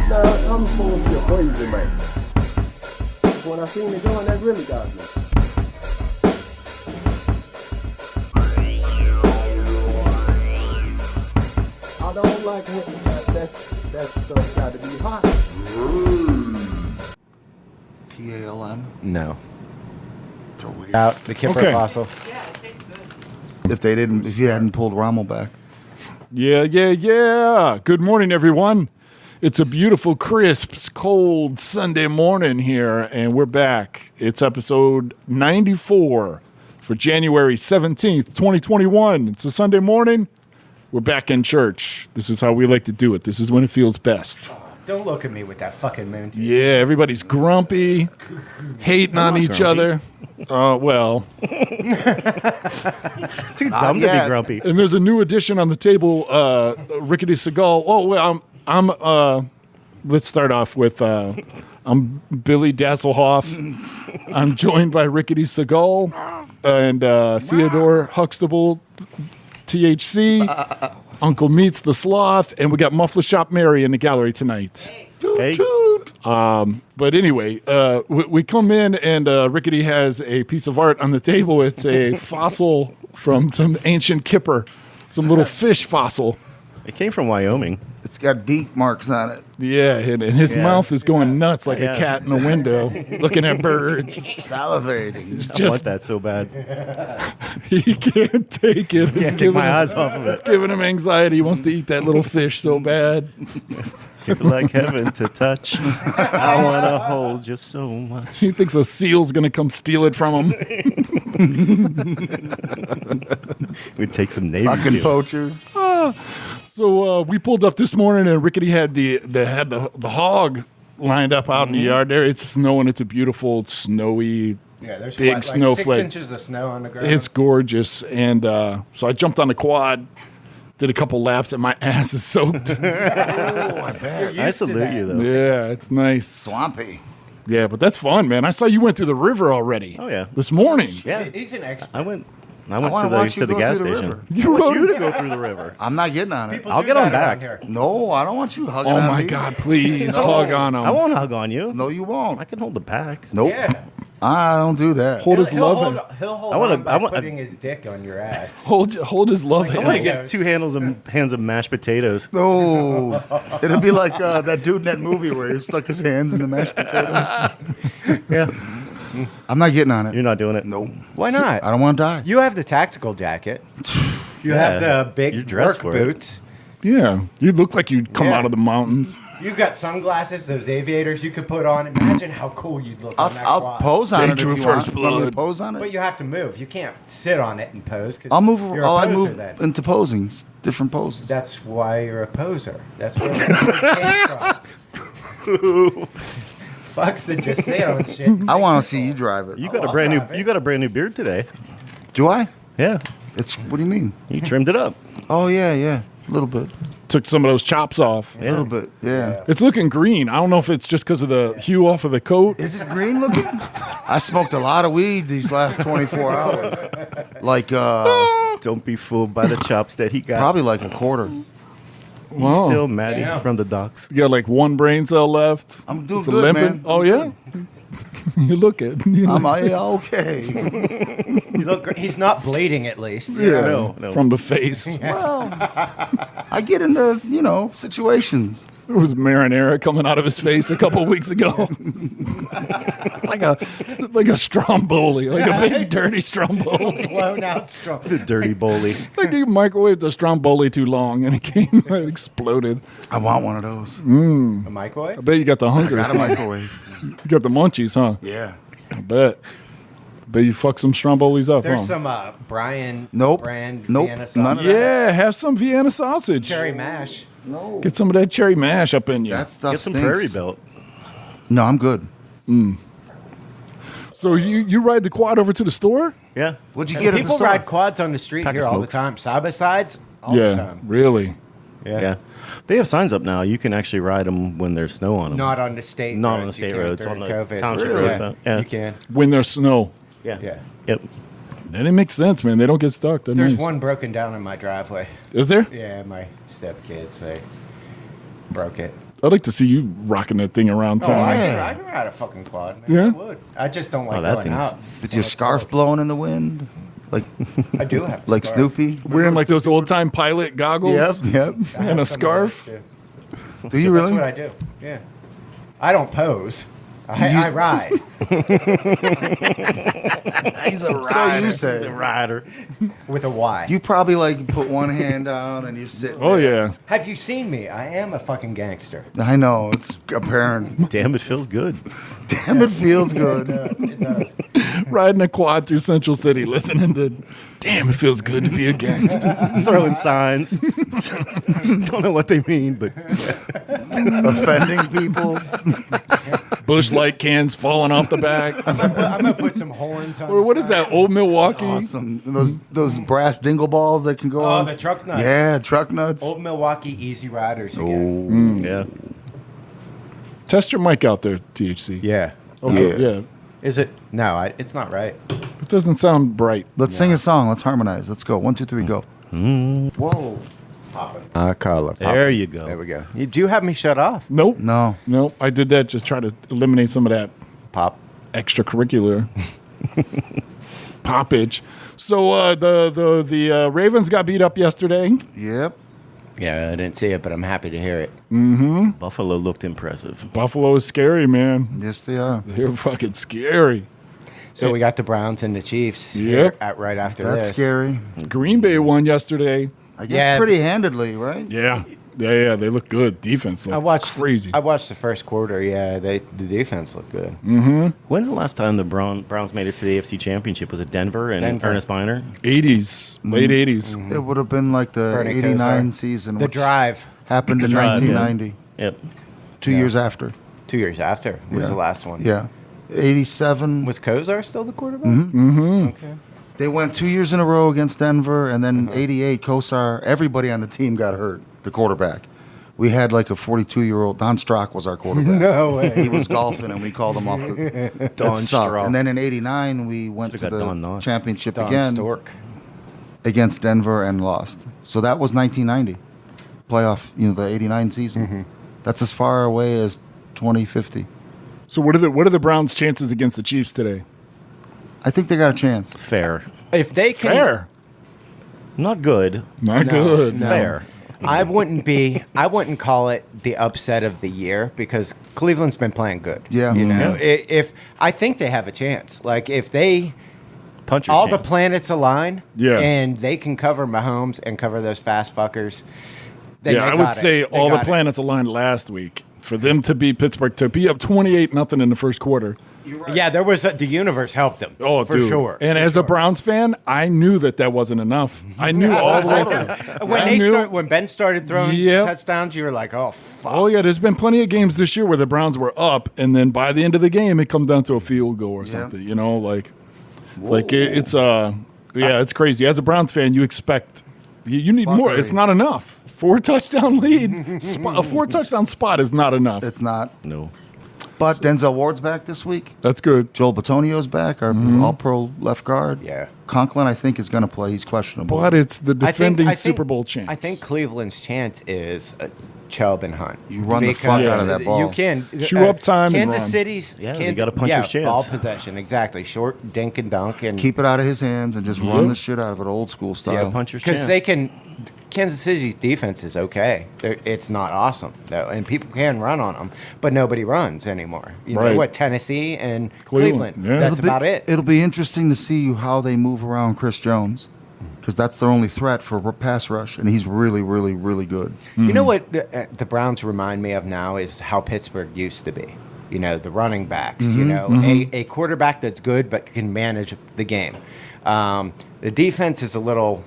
Nah, I'm supposed to be crazy, man. When I seen it going, that really got me. I don't like that stuff got to be hot. PALM? No. Throw away. Out the Kipper Okay. fossil. Yeah, it tastes good. If you hadn't pulled Rommel back. Yeah. Good morning, everyone. It's a beautiful, crisp, cold Sunday morning here, and we're back. It's episode 94 for January 17th, 2021. It's a Sunday morning. We're back in church. This is how we like to do it. This is when it feels best. Don't look at me with that fucking moon. Yeah, everybody's grumpy, hating on each other. Well, Too dumb to be grumpy. and there's a new addition on the table, Rickety Seagal. Oh, well, let's start off with, I'm Billy Dasselhoff. I'm joined by Rickety Seagal and Theodore Huxtable, THC, Uncle Meets the Sloth, and we got Muffler Shop Mary in the gallery tonight. Hey. But anyway, we come in and Rickety has a piece of art on the table. It's a fossil from some ancient kipper, some little fish fossil. It came from Wyoming. It's got beak marks on it. Yeah, and his Yeah. mouth is going nuts like Yeah. a cat in a window looking at birds. Salivating. It's I want just, that so bad. he can't take it. Can't take my eyes off of it. Giving him anxiety. He wants to eat that little fish so bad. You're like heaven to touch. I want to hold you so much. He thinks a seal's going to come steal it from him. We'd take some Navy Fucking SEALs. poachers. So we pulled up this morning, and Rickety had the hog lined up out in the yard there. It's snowing. It's a beautiful, snowy. Yeah, there's Big like snowflake. 6 inches of snow on the ground. It's gorgeous, and so I jumped on the quad, did a couple laps, and my ass is soaked. Oh, I bet. I salute you, though. Yeah, it's nice. Swampy. Yeah, but that's fun, man. I saw you went through the river already. Oh, yeah. This morning. Yeah, He's an expert. I went wanna watch to you the go gas through the station. river. You I want rode- you to go through the river. I'm not getting on it. I'll get on back. No, I don't want you hugging Oh on my me. God! Please hug on him. I won't hug on you. No, you won't. I can hold the pack. Nope. Yeah. I don't do that. Hold his love. He'll hold I wanna- on by I want- putting his dick on your ass. Hold his love I'm hand. gonna get two hands of mashed potatoes. No. It'll be like that dude in that movie where he stuck his hands in the mashed potato. Yeah, I'm not getting on it. you're not doing it. Nope. Why not? I don't want to die. You have the tactical jacket. You have Yeah, the big you're dressed work for it. boots. Yeah, you look like you'd come Yeah. out of the mountains. You got sunglasses, those aviators you could put on. Imagine how cool you'd look on that I'll quad. pose on it if Danger you first want. Want me to blood. pose on But it? you have to move. You can't sit on it and pose. 'Cause I'll move. You're a I poser move then. into posings, different poses. That's why you're a poser. That's where it came from. Fucks that just say on shit. I want to see you drive it. You got I'll a brand new. drive it. You got a brand new beard today. Do I? Yeah, It's. What do you mean? you trimmed it up. Oh yeah, a little bit, Took some of those chops off. a little bit. Yeah. It's looking green. I don't know if it's just because of the hue off of the coat. Is it green looking? I smoked a lot of weed these last 24 hours. Like Don't be fooled by the chops that he got. probably like a quarter. Wow. Still Maddie Damn. from the docks. You got like one brain cell left. I'm doing It's a good, limping. man. Oh yeah. You look it. You I'm look- okay. You look great. He's not bleeding at least. yeah, No. from the face. Well, I get into situations. There was marinara coming out of his face a couple weeks ago, like a stromboli, like a big dirty stromboli. Blown out strong. The dirty bully. Like they microwaved the stromboli too long and it exploded. I want one of those. A microwave? I bet you got the hunger. Got a microwave. You got the munchies, huh? Yeah. I bet. You fuck some strombolis up, There's huh? some Brian Nope. brand Nope. Vienna None sausage. of that. Yeah, have some Vienna sausage. Cherry mash. No. Get some of that cherry mash up in you. That stuff Get some stinks. Prairie Belt. No, I'm good. So you ride the quad over to the store? Yeah. What'd you get at the People store? ride quads on the street Pack of here all the smokes. time. Side by sides all the Yeah, time. really. Yeah. They have signs up now. You can actually ride them when there's snow on them. Not on the state Not roads. on the You state can't roads, during on the COVID. township Really? roads. Yeah. You can. When there's snow. Yeah. Yeah. Yep. And it makes sense, man. They don't get stuck. They're There's nice. one broken down in my driveway. Is there? Yeah, my stepkids, they broke it. I'd like to see you rocking that thing around Oh, town. I can ride a fucking quad. Man. Yeah? I would. I just don't like that going thing's- out. With your scarf blowing in the wind, like I do have a like scarf. Snoopy. Wearing like those old time pilot goggles. Yep. I have And a some of scarf? those, too. Do you That's really? what I do. Yeah. I don't pose. I ride. He's a rider. So you say. The rider. With a Y. You probably like put one hand down and you're sitting. Oh there. yeah. Have you seen me? I am a fucking gangster. I know. It's apparent. Damn, it feels good. Damn, it feels good. It does. Riding a quad through Central City, listening to damn, it feels good to be a gangster. Throwing signs. Don't know what they mean, but Offending people. Bush light cans falling off the back. I'm gonna put some horns on. Or what is that? Old Milwaukee? Awesome. Those brass dingle balls that can go Oh, on. the truck nuts. Yeah, truck nuts. Old Milwaukee Easy Riders again. yeah. Test your mic out there, THC. Yeah. Okay, yeah. Is it? No, it's not right. It doesn't sound bright. Let's sing a song. Let's harmonize. Let's go. 1, 2, 3, go. Whoa. Color. There you go. There we go. Do you have me shut off? Nope. No. Nope. I did that just try to eliminate some of that Pop. extracurricular poppage. So the Ravens got beat up yesterday. Yep. Yeah, I didn't see it, but I'm happy to hear it. Buffalo looked impressive. Buffalo is scary, man. Yes, they are. They're fucking scary. So we got the Browns and the Chiefs Yep. here right after That's this. scary. Green Bay won yesterday. I guess Yeah. pretty handedly, right? Yeah. Yeah. They look good. Defense look I watched crazy. I watched the first quarter. Yeah, the defense looked good. When's the last time the Browns made it to the AFC Championship? Was it Denver and Denver. Ernest Biner? 80s, late 80s. It would have been like the Bernie 89 Kosar. season, The which drive. happened in Drive, yeah. 1990, Yep. 2 years after. 2 years after was Yeah. the last one. Yeah. 87. Was Kosar still the quarterback? Mm-hmm. Okay. They went 2 years in a row against Denver, and then 88, Kosar, everybody on the team got hurt, the quarterback. We had like a 42-year-old, Don Strock was our quarterback. No way. He was golfing, and we called him off the Don it sucked. Strock. And then in 89, we went Should've to got Don the Knotts. championship Don again Stork. against Denver and lost. So that was 1990 playoff, the 89 season. That's as far away as 2050. So what are the Browns' chances against the Chiefs today? I think they got a chance. Fair. If they can, Fair. Not good. Not No, good. no. Fair. I wouldn't call it the upset of the year because Cleveland's been playing good. Yeah. You know, Yeah. if I think they have a chance. Like if they Punch your all the chance. planets align, Yeah. and they can cover Mahomes and cover those fast fuckers. then Yeah, they I would got it. say They all the got it. planets aligned last week for them to beat Pittsburgh, to be up 28-0 in the first quarter. Yeah, there was the universe helped them. Oh, for dude. sure. And as a Browns fan, I knew that wasn't enough. I knew all the way. When Ben started throwing Yep. touchdowns, you were like, "Oh fuck!" Oh yeah, there's been plenty of games this year where the Browns were up, and then by the end of the game, it comes down to a field goal or something. You know, it's it's crazy. As a Browns fan, you expect you need more. Fuckery. It's not enough. 4 touchdown lead, a 4 touchdown spot is not enough. It's not. No. But Denzel Ward's back this week. That's good. Joel Batonio's back, our all-pro left guard. Yeah. Conklin, I think, is going to play. He's questionable. But it's the defending I think- Super Bowl champs. I think Cleveland's chance is Chubb and Hunt. You run the fuck Because out of that ball. You can Chew up time and Kansas run. City's Yeah, they Kansas, gotta punch his chance. Ball possession, exactly. Short dink and dunk and Keep it out of his hands and just run the shit out of it, old school style. Yeah, punch your because chance. they can. Kansas City's defense is okay. It's not awesome though, and people can run on them, but nobody runs anymore. You know Right. what? Tennessee and Cleveland, Cleveland. yeah. That's about it. It'll be interesting to see how they move around Chris Jones, because that's their only threat for pass rush, and he's really, really, really good. You know what the Browns remind me of now is how Pittsburgh used to be. You know, the running backs, a quarterback that's good but can manage the game. The defense is a little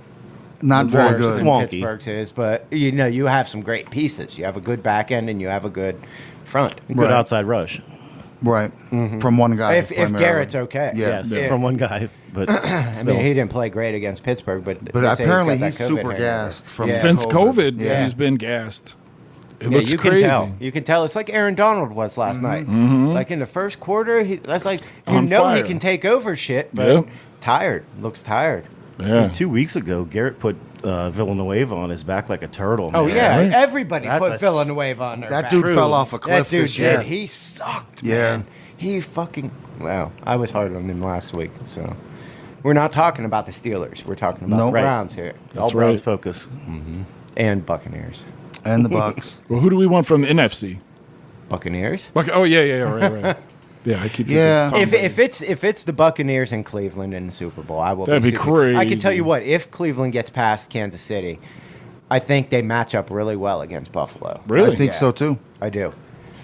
Not very worse good. than Wonky. Pittsburgh's is, but you have some great pieces. You have a good back end and you have a good front. Good Right. outside rush. Right. From one guy. If primarily. Garrett's okay. Yeah. Yes, Yeah. from one guy. But I still. mean, he didn't play great against Pittsburgh, but But they say apparently got he's that COVID super hangover. gassed from Yeah. Since COVID, Yeah. he's been gassed. It Yeah, looks you crazy. can tell. You can tell. It's like Aaron Donald was last night. Like in the first quarter, that's like On he fire. can take over shit, but Yep. tired. Looks tired. Yeah. 2 weeks ago, Garrett put Villanueva on his back like a turtle. Oh man. yeah, Right. everybody That's put a- Villanueva on their That back. dude fell off a That cliff dude this year. did. He sucked. Yeah. Man. He fucking. Wow. I was hard on him last week. So we're not talking about the Steelers. We're talking about Nope. the Right. Browns here All That's Browns right. focus. and Buccaneers. And the Bucks. Well, who do we want from the NFC? Buccaneers. Oh yeah, right. Yeah, I keep thinking Yeah. Tom Brady. If it's the Buccaneers and Cleveland in the Super Bowl, I will. That'd be super- I can tell crazy. you what. If Cleveland gets past Kansas City, I think they match up really well against Buffalo. Really? I think Yeah. so too. I do.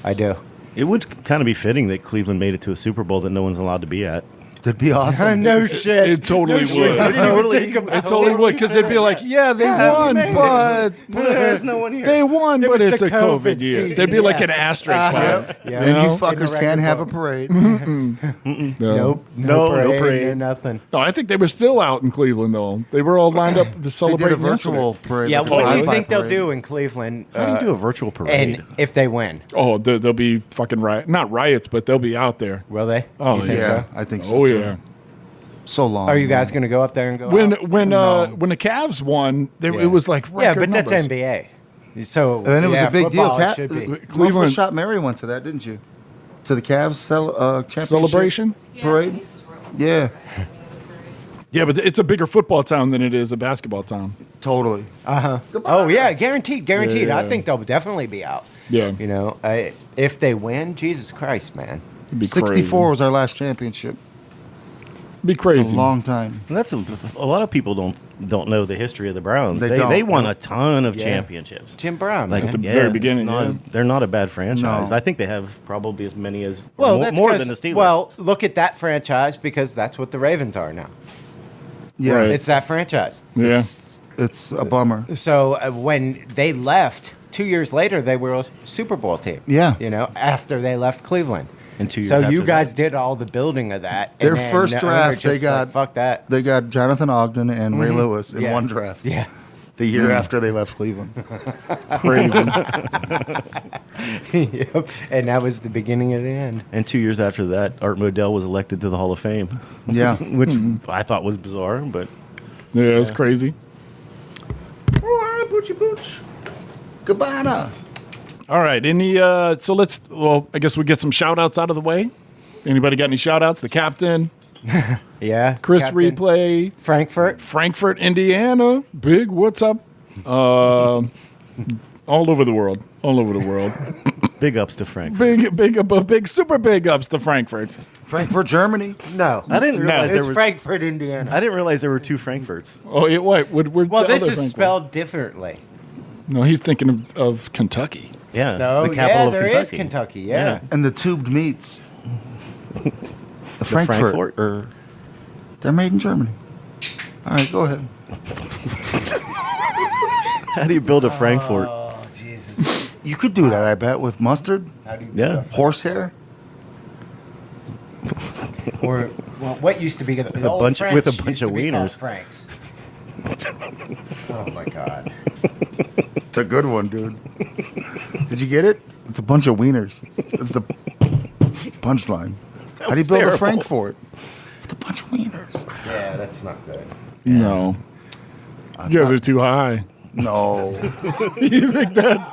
I do. It would kind of be fitting that Cleveland made it to a Super Bowl that no one's allowed to be at. That'd be awesome. No shit. It totally would. I didn't even think about It totally would, because they'd be like, yeah, they won, but There's no one here. they won, It but was it's the a COVID COVID year. season, There'd be like yeah. an asterisk by it. Yeah. And you In the fuckers record can't have a book. parade. Nope. No parade. parade. No nothing. No, I think they were still out in Cleveland, though. They were all lined up to They celebrate did a virtual yesterday. parade. Yeah. like a What do you drive-by think they'll parade. do in Cleveland? How do you do a virtual parade? And if they win, Oh, there'll be fucking not riots, but they'll be out there. will they? Oh, You think Yeah, so? I think so. Oh too. yeah. So long. Are you guys going to go up there and go? When out? when the Cavs won, Yeah. it was like Yeah, record but that's numbers. NBA. So And it was yeah, a big deal. football, it should be. Cleveland Cleveland- Shot Mary went to that, didn't you? To the Cavs championship Celebration? parade. Yeah, Yeah, but it's a bigger football town than it is a basketball town. totally. Oh yeah, guaranteed. Yeah. I think they'll definitely be out. Yeah. You know, if they win, Jesus Christ, man. It'd be 64 was our last championship. Be It's crazy. a long time. And that's a lot of people don't know the history of the Browns. They They don't, won no. a ton of Yeah. championships. Jim Brown, Like man. the very it's beginning, not- yeah. they're not a bad franchise. No. I think they have probably as many as well, more, that's more 'cause- than the Steelers. Well, look at that franchise because that's what the Ravens are now. Yeah, Right. It's that franchise. Yeah. it's a bummer. So when they left 2 years later, they were a Super Bowl team. Yeah. You know, after they left Cleveland. And 2 years So you after guys that. did all the building of that. and Their then first the owner draft, they just got like, fuck that. They got Jonathan Ogden and Ray Lewis in Yeah. one draft. Yeah. The year after they left Cleveland. Crazy. Yep. And that was the beginning of the end. And 2 years after that, Art Modell was elected to the Hall of Fame, Yeah. which I thought was bizarre, but Yeah, it was crazy. Goodbye now. All right. So I guess we get some shout outs out of the way. Anybody got any shout outs? The captain, Yeah. Chris Captain Replay, Frankfurt. Frankfurt, Indiana. Big, what's up? All over the world. All over the world. big ups to Frank. Big, super big ups to Frankfurt. Frankfurt, Germany. No. I didn't realize It's there were. Frankfurt, Indiana. I didn't realize there were two Frankfurts. Oh, yeah, wait. Where's Well, the this other is Frankfurt? spelled differently. No, he's thinking of Kentucky. Yeah, No, the capital yeah, of there Kentucky. is Kentucky. Yeah. And the tubed meats. The Frankfurt. Frankfurt? They're made in Germany. All right, go ahead. How do you build a Frankfurt? Oh, Jesus. You could do that, I bet, with mustard, How do you Yeah. horsehair. Or well, what used to be the old bunch- French with a used bunch to of be called wieners. Franks. Oh my God. It's a good one, dude. Did you get it? It's a bunch of wieners. That's the punchline. How do you was build a terrible. Frankfurt? With a bunch of wieners. Yeah, that's not good. No. You guys are too high. No. You think that's...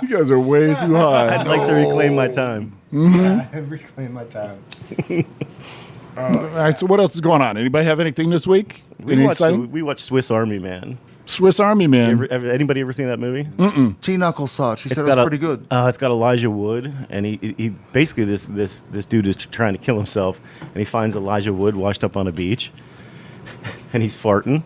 You guys are way too high. I'd like to reclaim my time. I reclaim my time. All right, so what else is going on? Anybody have anything this week? Any We exciting? watched Swiss Army Man. Swiss Army Man. Anybody ever seen that movie? T Knuckles saw it. She said it was pretty good. It's got Elijah Wood, and he basically this dude is trying to kill himself, and he finds Elijah Wood washed up on a beach, and he's farting.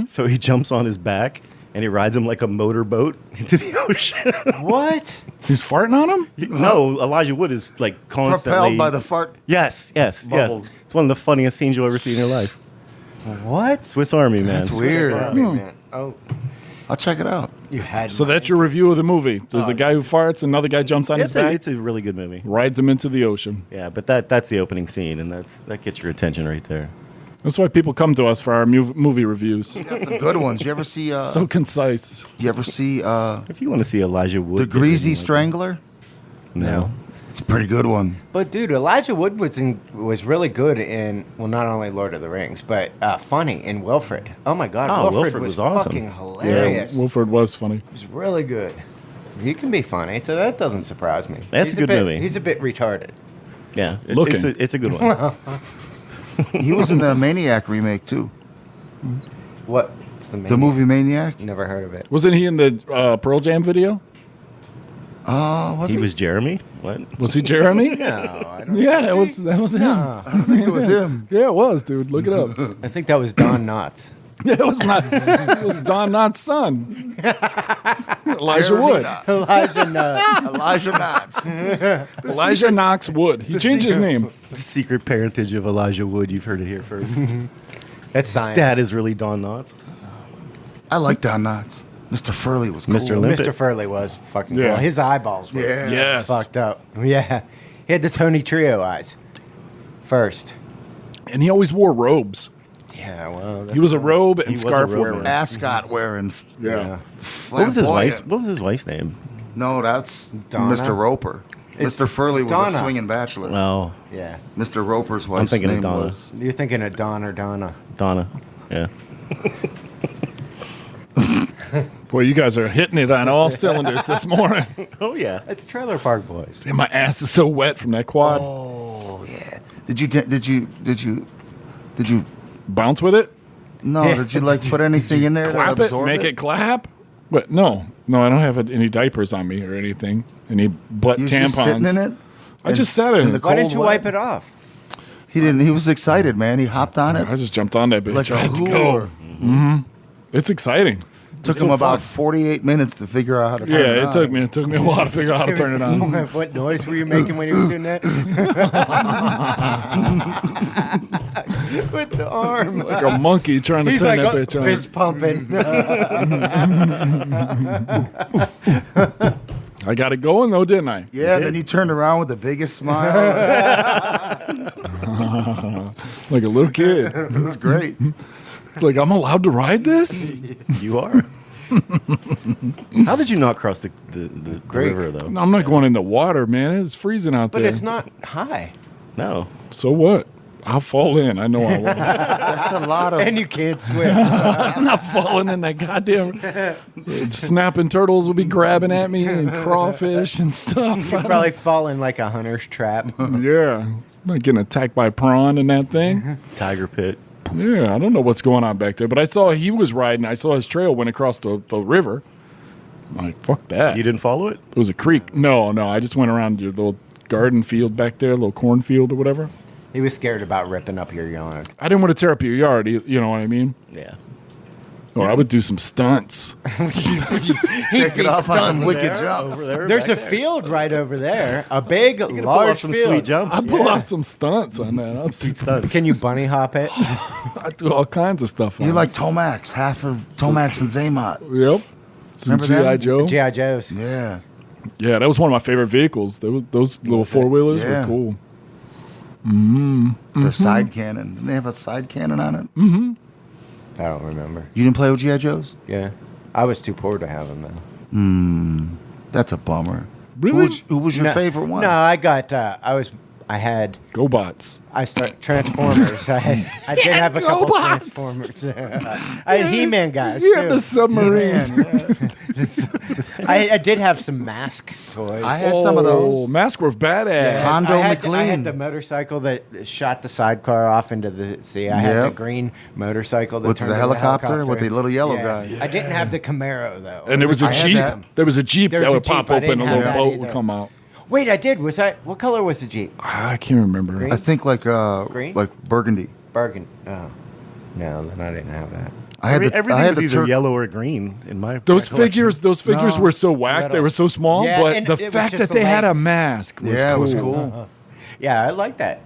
So he jumps on his back and he rides him like a motorboat into the ocean. What? He's farting on him? No, Elijah Wood is like constantly Propelled by the fart. yes. bubbles. It's one of the funniest scenes you'll ever see in your life. What? Swiss Army Man. That's weird. Man. Oh, I'll check it out. you had. So my that's your review of the movie. There's a guy who farts, another guy jumps on his It's back, a really good movie. rides him into the ocean. Yeah, but that's the opening scene, and that gets your attention right there. That's why people come to us for our movie reviews. Got some good ones. You ever see? So concise. You ever see If you want to see Elijah Wood, the get Greasy anything like Strangler? that. No. It's a pretty good one. But dude, Elijah Wood was really good in, well, not only Lord of the Rings, but funny in Wilfred. Oh my God, Oh, Wilfred was awesome. fucking hilarious. Wilford was funny. He was really good. He can be funny, so that doesn't surprise me. That's He's a good bit, movie. He's a bit retarded. Yeah, Looking. it's a good one. He was in the Maniac remake too. What's the The movie Maniac. Never heard of it. Wasn't he in the Pearl Jam video? Was He was Jeremy. What? Was he Jeremy? No, I don't. Yeah, that was him. I think it was him. Yeah, it was, dude. Look it up. I think that was Don Knotts. Yeah, it was not. It was Don Knott's son, Elijah Jeremy Wood. Knott. Elijah Knotts. Elijah Knotts. Elijah Knox Wood. He changed his name. The secret parentage of Elijah Wood. You've heard it here first. That's His science. dad is really Don Knotts. I like Don Knotts. Mr. Furley was cool. Mr. Limpet. Mr. Furley was fucking Yeah. cool. His eyeballs were Yeah. Yes. fucked up. Yeah. He had the Tony Trio eyes. First. And he always wore robes. Yeah, well. He was a robe and He was a scarf robe wearer. man. Ascot wearing. Yeah. What was his wife's? flamboyant. What was his wife's name? No, that's Donna? Mr. Roper. It's Mr. Furley was Donna. a swinging bachelor. Oh, Yeah. Mr. Roper's wife's thinking of name Donna. was. You're thinking of Don or Donna. Donna. Yeah. Boy, you guys are hitting it on all cylinders this morning. Oh yeah. It's Trailer Park Boys. And my ass is so wet from that quad. Oh yeah. Did you Bounce with it? no? Did you like put anything in there Clap to it? absorb Make it clap? But no, I don't have any diapers on me or anything. Any butt You was tampons. just sitting in it. I just sat in the it. Why didn't cold you wet? wipe it off? He didn't. He was excited, man. He hopped on it I just jumped on that bitch. like a I had to hooer. go. It's exciting. Took It's him so about fun. 48 minutes to figure out how to turn it Yeah, on. it took me a while to figure out how to turn it on. What noise were you making when you were doing that? With the arm. Like a monkey trying to He's turn like that bitch on. fist pumping. I got it going though, didn't I? Yeah, then he turned around with the biggest smile. Like a little kid. It was great. It's like, I'm allowed to ride this? You are. How did you not cross the Great. river though? I'm not going in the water, man. It's freezing out But there. it's not high. No. So what? I'll fall in. I know I will. That's a lot of. And you can't swim. I'm not falling in that goddamn. Snapping turtles will be grabbing at me and crawfish and stuff. You'd probably fall in like a hunter's trap. Yeah. I'm not getting attacked by prawn in that thing. Tiger pit. Yeah, I don't know what's going on back there, but I saw he was riding. I saw his trail went across the river. I'm like, fuck that. You didn't follow it? It was a creek. No, I just went around your little garden field back there, little cornfield or whatever. He was scared about ripping up your yard. I didn't want to tear up your yard. You know what I mean? Yeah. Or I would do some stunts. Take it off on some wicked jumps. Over there. There's a field right over there. A big, Pull off large some field. sweet jumps. I pull off some stunts on that. Stunts. Can you bunny hop it? I do all kinds of stuff on You it. like Tomax, half of Tomax and Zaymot. Yep. Some Remember G.I. them? Joe. G.I. Joes. Yeah. Yeah, that was one of my favorite vehicles. Those little four-wheelers Yeah. were cool. Their side cannon. Didn't they have a side cannon on it? I don't remember. You didn't play with G.I. Joes? Yeah. I was too poor to have them, though. That's a bummer. Really? Who was your No- favorite one? No, I had GoBots. I start Transformers. I did have a couple GoBots. Transformers. I had He-Man guys You had too. the submarine. I did have some mask toys. I had some of those. Mask were badass. Hondo I had McLean. the motorcycle that shot the sidecar off into the sea. I had Yep. the green motorcycle that With turned the into a helicopter? With the little yellow Yeah. guy. I didn't have the Camaro though. And there was a I had Jeep. that. There was a Jeep There that was a would pop Jeep. I open, didn't a have little that boat either. would come out. Wait, I did. What color was the Jeep? I can't remember. Green? I think like Green? burgundy. Burgundy. Oh, no, then I didn't have that. I had the Everything I had was the either Turk. yellow or green in my Those recollection. figures No. were so whack. They Little. were so small. Yeah, but and the it was fact just that the they had a legs. mask was Yeah, cool. it was cool. Yeah, I like that.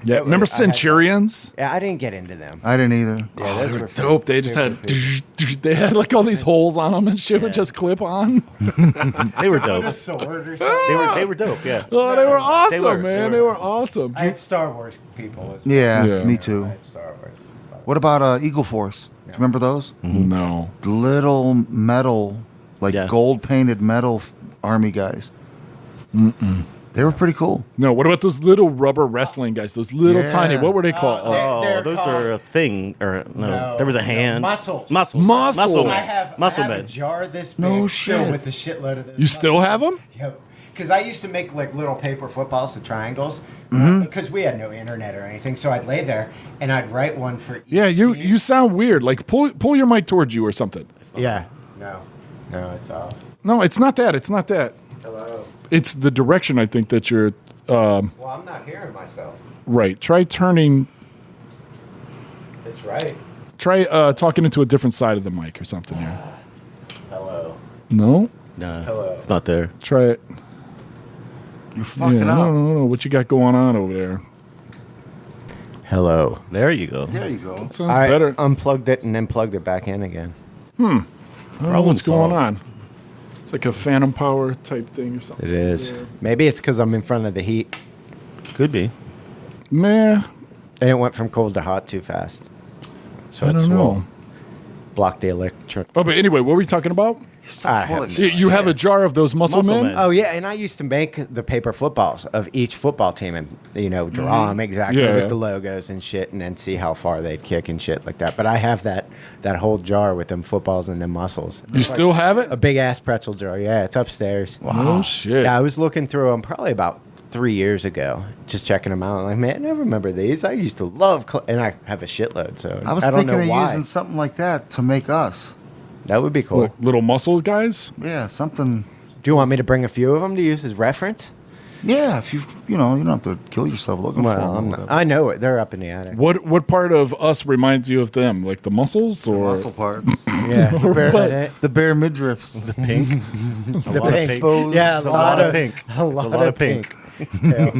Yeah, That was- remember I had that. Centurions? Yeah, I didn't get into them. I didn't either. Yeah, those were Dope. They just had they had like all these holes on them and shit would just clip on. They were dope. Sword or something. They were dope. Yeah. Oh, they were awesome, They were- man. they They were. were awesome. I had Star Wars people. Yeah, Yeah. me I too. had Star Wars. What about Eagle Force? Do you remember those? No. Little metal, like Yeah. gold painted metal army guys. They were pretty cool. No, what about those little rubber wrestling guys? Those little Yeah. tiny. What were they called? They're those called- are a thing. Or no, there was a hand. muscles. Muscles. Muscles. Muscle I men. I Muscle have a men. jar this big No filled shit. with a shitload of those. You still muscles. have them? Yep. Because I used to make like little paper footballs, the triangles, Mm-hmm. because we had no internet or anything. So I'd lay there and I'd write one for each Yeah, team. you sound weird. Like pull your mic towards you or something. Yeah. No, it's off. No, it's not that. It's not that. Hello. It's the direction I think that you're Well, I'm not hearing myself. right. Try turning. It's right. Try talking into a different side of the mic or something here. Hello. No, Nah, Hello. it's not there. try it. You're fucking I up. don't know what you got going on over there. Hello. There you go. There you go. Sounds I better. unplugged it and then plugged it back in again. I don't know Problem what's going solved. on. It's like a phantom power type thing or something. It is. Maybe it's because I'm in front of the heat. Could be. Meh, And it went from cold to hot too fast. So I it's don't know. blocked the electric. Oh, but anyway, what were we talking about? So I full have of no shit. You have a jar of those muscle, Muscle men? men. Oh yeah, and I used to make the paper footballs of each football team and draw them exactly Yeah, with yeah. the logos and shit, and then see how far they'd kick and shit like that. But I have that whole jar with them footballs and them muscles. You still have it? A big ass pretzel jar. Yeah, it's upstairs. Oh, shit. Yeah, I was looking through them probably about 3 years ago, just checking them out. Like, man, I remember these. I used to love, and I have a shitload. So I was don't thinking know of why. using something like that to make us. That would be cool. What, little muscle guys? Yeah, something. Do you want me to bring a few of them to use as reference? Yeah, if you don't have to kill yourself looking for Well, them. I'm not, I know it. They're up in the attic. What part of us reminds you of them? Like the muscles or muscle parts. Yeah, Or what? The bare midriffs. Pink. A The lot of pink. exposed. Yeah, It's a lot of pink. A lot of pink. Yeah.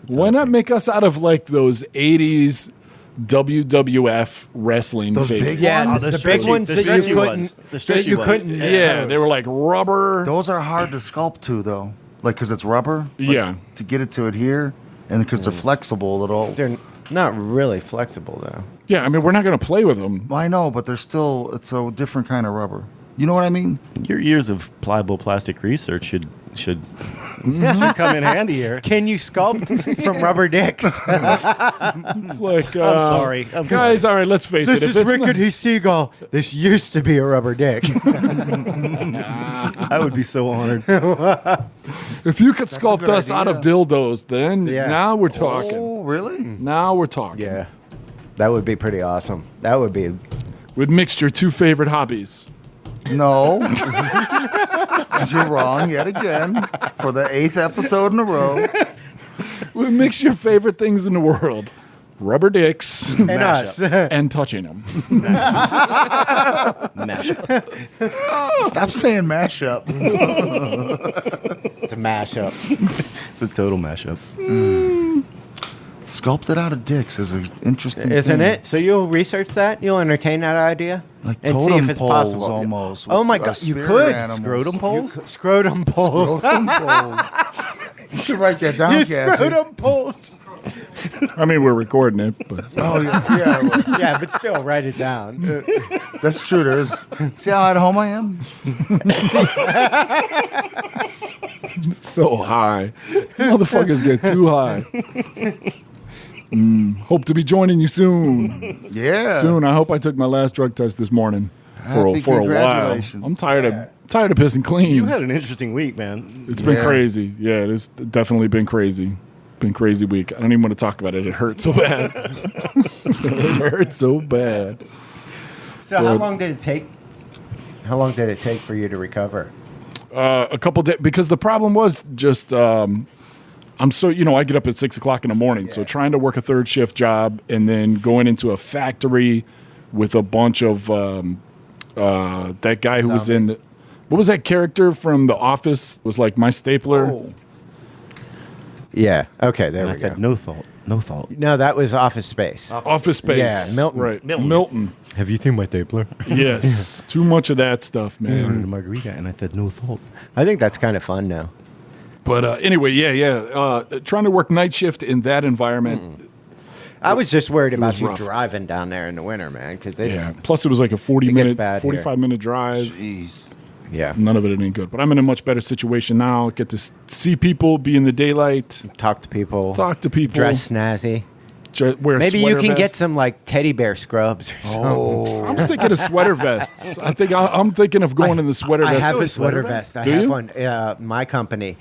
why not make us out of like those 80s WWF wrestling Those figures? big Yeah, ones? the, the big stretchy- ones the that you stretchy couldn't. ones. The that stretchy you ones. couldn't. Yeah, they were like rubber. Those are hard to sculpt to, though. Like, because it's rubber. Like, Yeah. To get it to adhere, and because they're flexible, it'll. They're not really flexible though. Yeah, I mean, we're not going to play with them. I know, but they're still. It's a different kind of rubber. You know what I mean? Your years of pliable plastic research should come in handy here. Can you sculpt from rubber dicks? It's like, I'm sorry. I'm guys, all right, let's face This it. is Rickety Seagull. This used to be a rubber dick. I would be so honored. If you could a sculpt good us out of idea. dildos, then Yeah. now we're talking. Oh, really? Now we're talking. Yeah, that would be pretty awesome. That would be. We'd mixed your two favorite hobbies. No. 'Cause you're wrong yet again for the 8th episode in a row. We'd mix your favorite things in the world. Rubber dicks And Mash us. and touching them. Mash up. Stop saying mashup. It's a mashup. It's a total mashup. Sculpted out of dicks is an interesting Isn't thing. it? So you'll research that? You'll entertain that idea? Like and see totem if it's poles possible. almost. Oh with my our God, you spirit could. animals. Scrotum poles? Scrotum poles. Scrotum poles. You should write that down, You Kathy. scrotum poles. I mean, we're recording it, but Oh, yeah, well, Yeah, but still, write it down. that's true. There's. See how at home I am? so high. Motherfuckers get too high. Hope to be joining you soon. Yeah. Soon. I hope I took my last drug test this morning Happy for a while. congratulations. I'm tired of pissing clean. You had an interesting week, man. It's been Yeah. crazy. Yeah, it's definitely been crazy. Been crazy week. I don't even want to talk about it. It hurts so bad. It hurts so bad. So how long did it take? How long did it take for you to recover? A couple days, because the problem was just I'm so I get up at 6 o'clock in the morning, so trying to work a third shift job and then going into a factory with a bunch of that guy who was in Zombies. what was that character from The Office? It was like my stapler. Oh. Yeah. Okay. There And I we go. said no thought. No thought. No, that was Office Space. Office Space. Yeah, Milton. Right. Milton. Milton. Have you seen my stapler? Yes. Too much of that stuff, I man. ordered a margarita, and I said no thought. I think that's kind of fun now. But anyway, trying to work night shift in that environment. I was just worried was about you rough. driving down there in the winter, man, because Yeah. Plus, it was like a It gets bad 45 minute drive. Jeez. Yeah. None of it any good. But I'm in a much better situation now. Get to see people, be in the daylight, Talk to people. talk to people, Dress snazzy. wear a Maybe you sweater can get vest. some like teddy bear scrubs or something. I'm thinking of sweater vests. I'm thinking of going in the sweater I vest. have a sweater sweater vest. I Do have you? one. My company,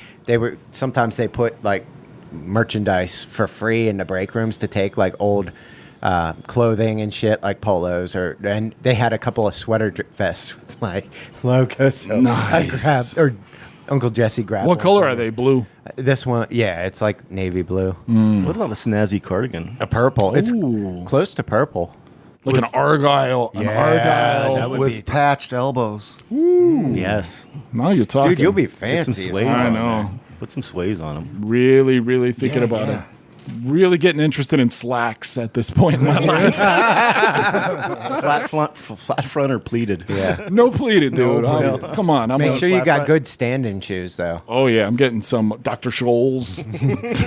sometimes they put like merchandise for free in the break rooms to take like old clothing and shit like polos and they had a couple of sweater vests with my logo. So I Nice. grabbed, or Uncle Jesse grabbed. What one color for are me. they? Blue. This one, yeah, it's like navy blue, What about a snazzy cardigan? a purple. It's Ooh. close to purple. Like an argyle. An Yeah, argyle. that would With be- patched elbows. Yes. Now you're talking. Dude, you'll be Get some fancy. sways I on know. there. Put some sways on them. Really, really thinking about it. Really getting interested in slacks at this point in my life. Flat front or pleated. Yeah. No pleated, dude. Come on. Make sure you flat got front. good stand-in shoes, though. Oh yeah, I'm getting some Dr. Scholl's.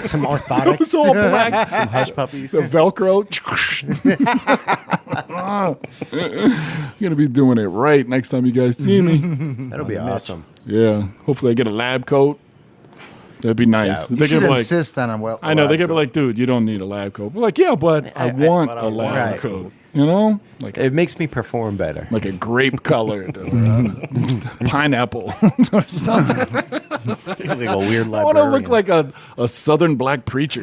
Some orthotics. It's all black. Some hush puppies. The Velcro. Gonna be doing it right next time you guys see me. That'll be awesome. Yeah. Hopefully I get a lab coat. That'd be nice. Yeah. You They're should gonna be like, insist on a well. I know they're gonna be like, dude, you don't need a lab coat. We're like, yeah, but I want a lab Right. coat. You know, like It makes me perform better. like a grape colored or pineapple or something. Like a weird I want to look librarian. like a southern black preacher.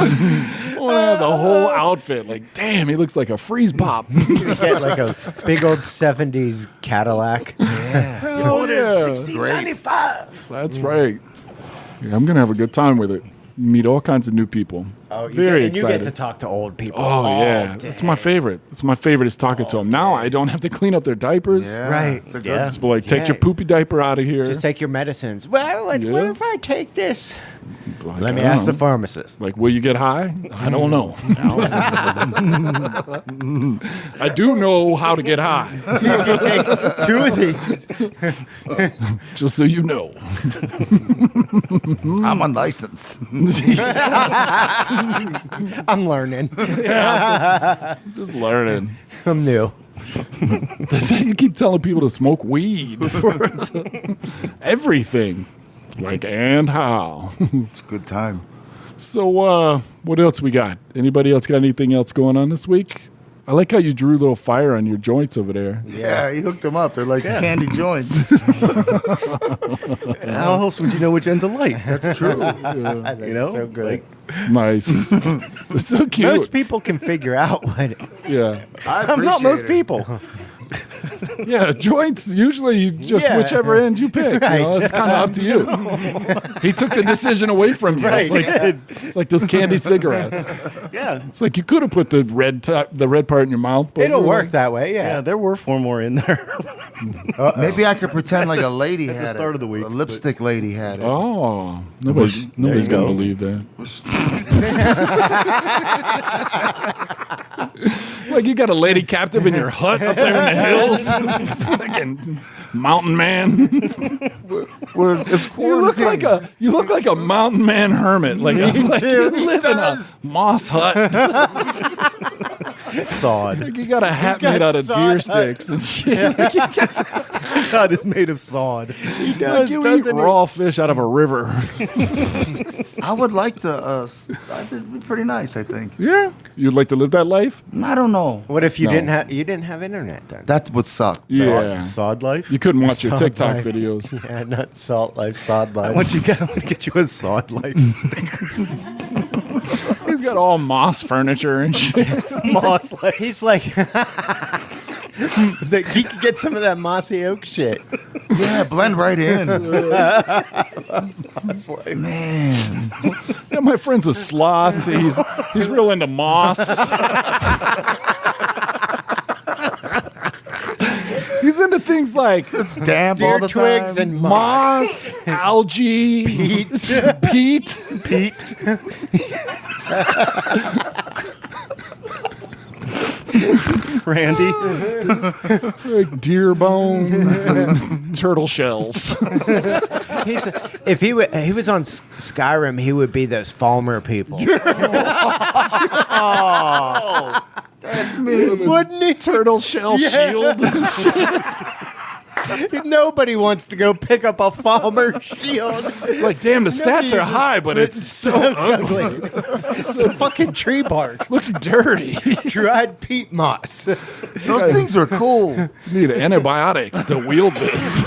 The whole outfit, like, damn, he looks like a freeze pop. Get like a big old 70s Cadillac. Hell yeah. 1695. That's right. Yeah, I'm gonna have a good time with it. Meet all kinds of new people. Very and you excited. get to talk to old people. Oh yeah, day. that's my favorite. It's my favorite is talking to them. Now I don't have to clean up their diapers. Yeah, Right. It's a good. Yeah. Just be like, take Yeah. your poopy diaper out of here. Just take your medicines. Well, what Yeah. if I take this? Like, Let me I don't ask the know. pharmacist. Like, will you get high? I don't know. I do know how to get high. Two of these. Just so you know. I'm unlicensed. I'm learning. Just learning. I'm new. That's how you keep telling people to smoke weed for everything. Like, and how? It's a good time. So, what else we got? Anybody else got anything else going on this week? I like how you drew a little fire on your joints over there. Yeah, he hooked them up. They're like candy joints. How else would you know which end to light? That's true. That's You know? so good. Nice. They're so cute. Most people can figure out what. Yeah. I'm not most people. Yeah, joints, usually you just Yeah. whichever end you pick. Right. You know, it's kind of up to you. He took the decision away from you. Right. It's like those candy cigarettes. Yeah. It's like you could have put the red part in your mouth. But It'll you were work like, that way, Yeah, yeah. there were 4 more in there. Maybe I could pretend like a lady the had start it. of the week, A lipstick lady had it. Oh, nobody's There going you to go. believe that. Like you got a lady captive in your hut up there in the hills. Fucking mountain man. It's You look like a mountain man hermit. Like, you live in a moss hut. Sod. Like you got a hat made out of deer sticks and shit. Like, God is made of sod. like you eat raw fish out of a river. I would like to. That'd be pretty nice. I think. Yeah, you'd like to live that life. I don't know. What if you No. didn't have internet then? That would suck. Yeah, Sod life? you couldn't watch your Salt TikTok life. videos. Yeah, not salt life, sod life. I want to get you a sod life sticker. He's got all moss furniture and shit. Moss life. He's like, he could get some of that mossy oak shit. Yeah, blend right in. Man, Yeah, my friend's a sloth. He's real into moss. He's into things like it's damp Deer all the twigs time. and moss. moss, algae, peat. Randy. Like deer bones and turtle shells. If he was on Skyrim, he would be those Falmer people. That's me. Wouldn't he? Turtle shell shield and shit. Nobody wants to go pick up a Falmer shield. Like, damn, the stats are high, but it's so ugly. It's a fucking tree bark. Looks dirty. Dried peat moss. Those things are cool. Need antibiotics to wield this.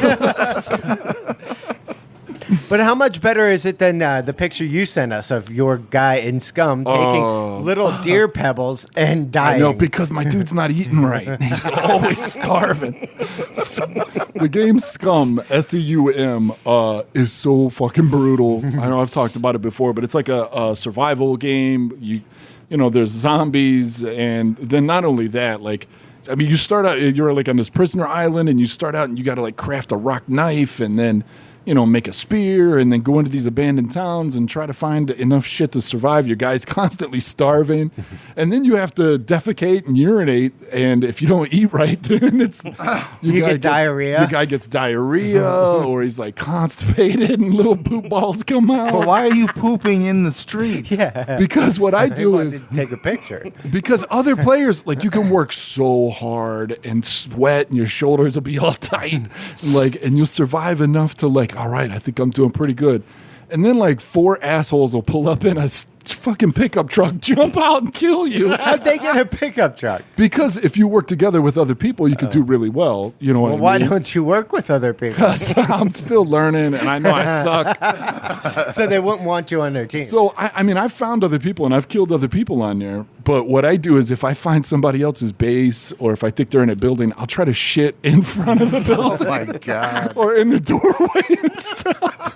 But how much better is it than the picture you sent us of your guy in Scum taking little deer pebbles and dying? I know, because my dude's not eating right. He's always starving. So, the game Scum, S-C-U-M, is so fucking brutal. I know I've talked about it before, but it's like a survival game. You know, there's zombies, and then not only that, like, I mean, you start out, you're like on this prisoner island, and you start out and you got to like craft a rock knife, and then, you know, make a spear and then go into these abandoned towns and try to find enough shit to survive. Your guy's constantly starving. And then you have to defecate and urinate. And if you don't eat right, then it's... You get diarrhea. Your guy gets diarrhea or he's like constipated and little poop balls come out. But why are you pooping in the street? Yeah. Because what I do wanted is... to take a picture. Because other players, like, you can work so hard and sweat and your shoulders will be all tight. Like, and you'll survive enough to, like, all right, I think I'm doing pretty good. And then like 4 assholes will pull up in a fucking pickup truck, jump out and kill you. How'd they get a pickup truck? Because if you work together with other people, you could do really well. You know what I mean? Why don't you work with other people? Because I'm still learning and I know I suck. So they wouldn't want you on their team. So, I mean, I've found other people and I've killed other people on there. But what I do is if I find somebody else's base or if I think they're in a building, I'll try to shit in front of the building. Oh, my God. Or in the doorway and stuff.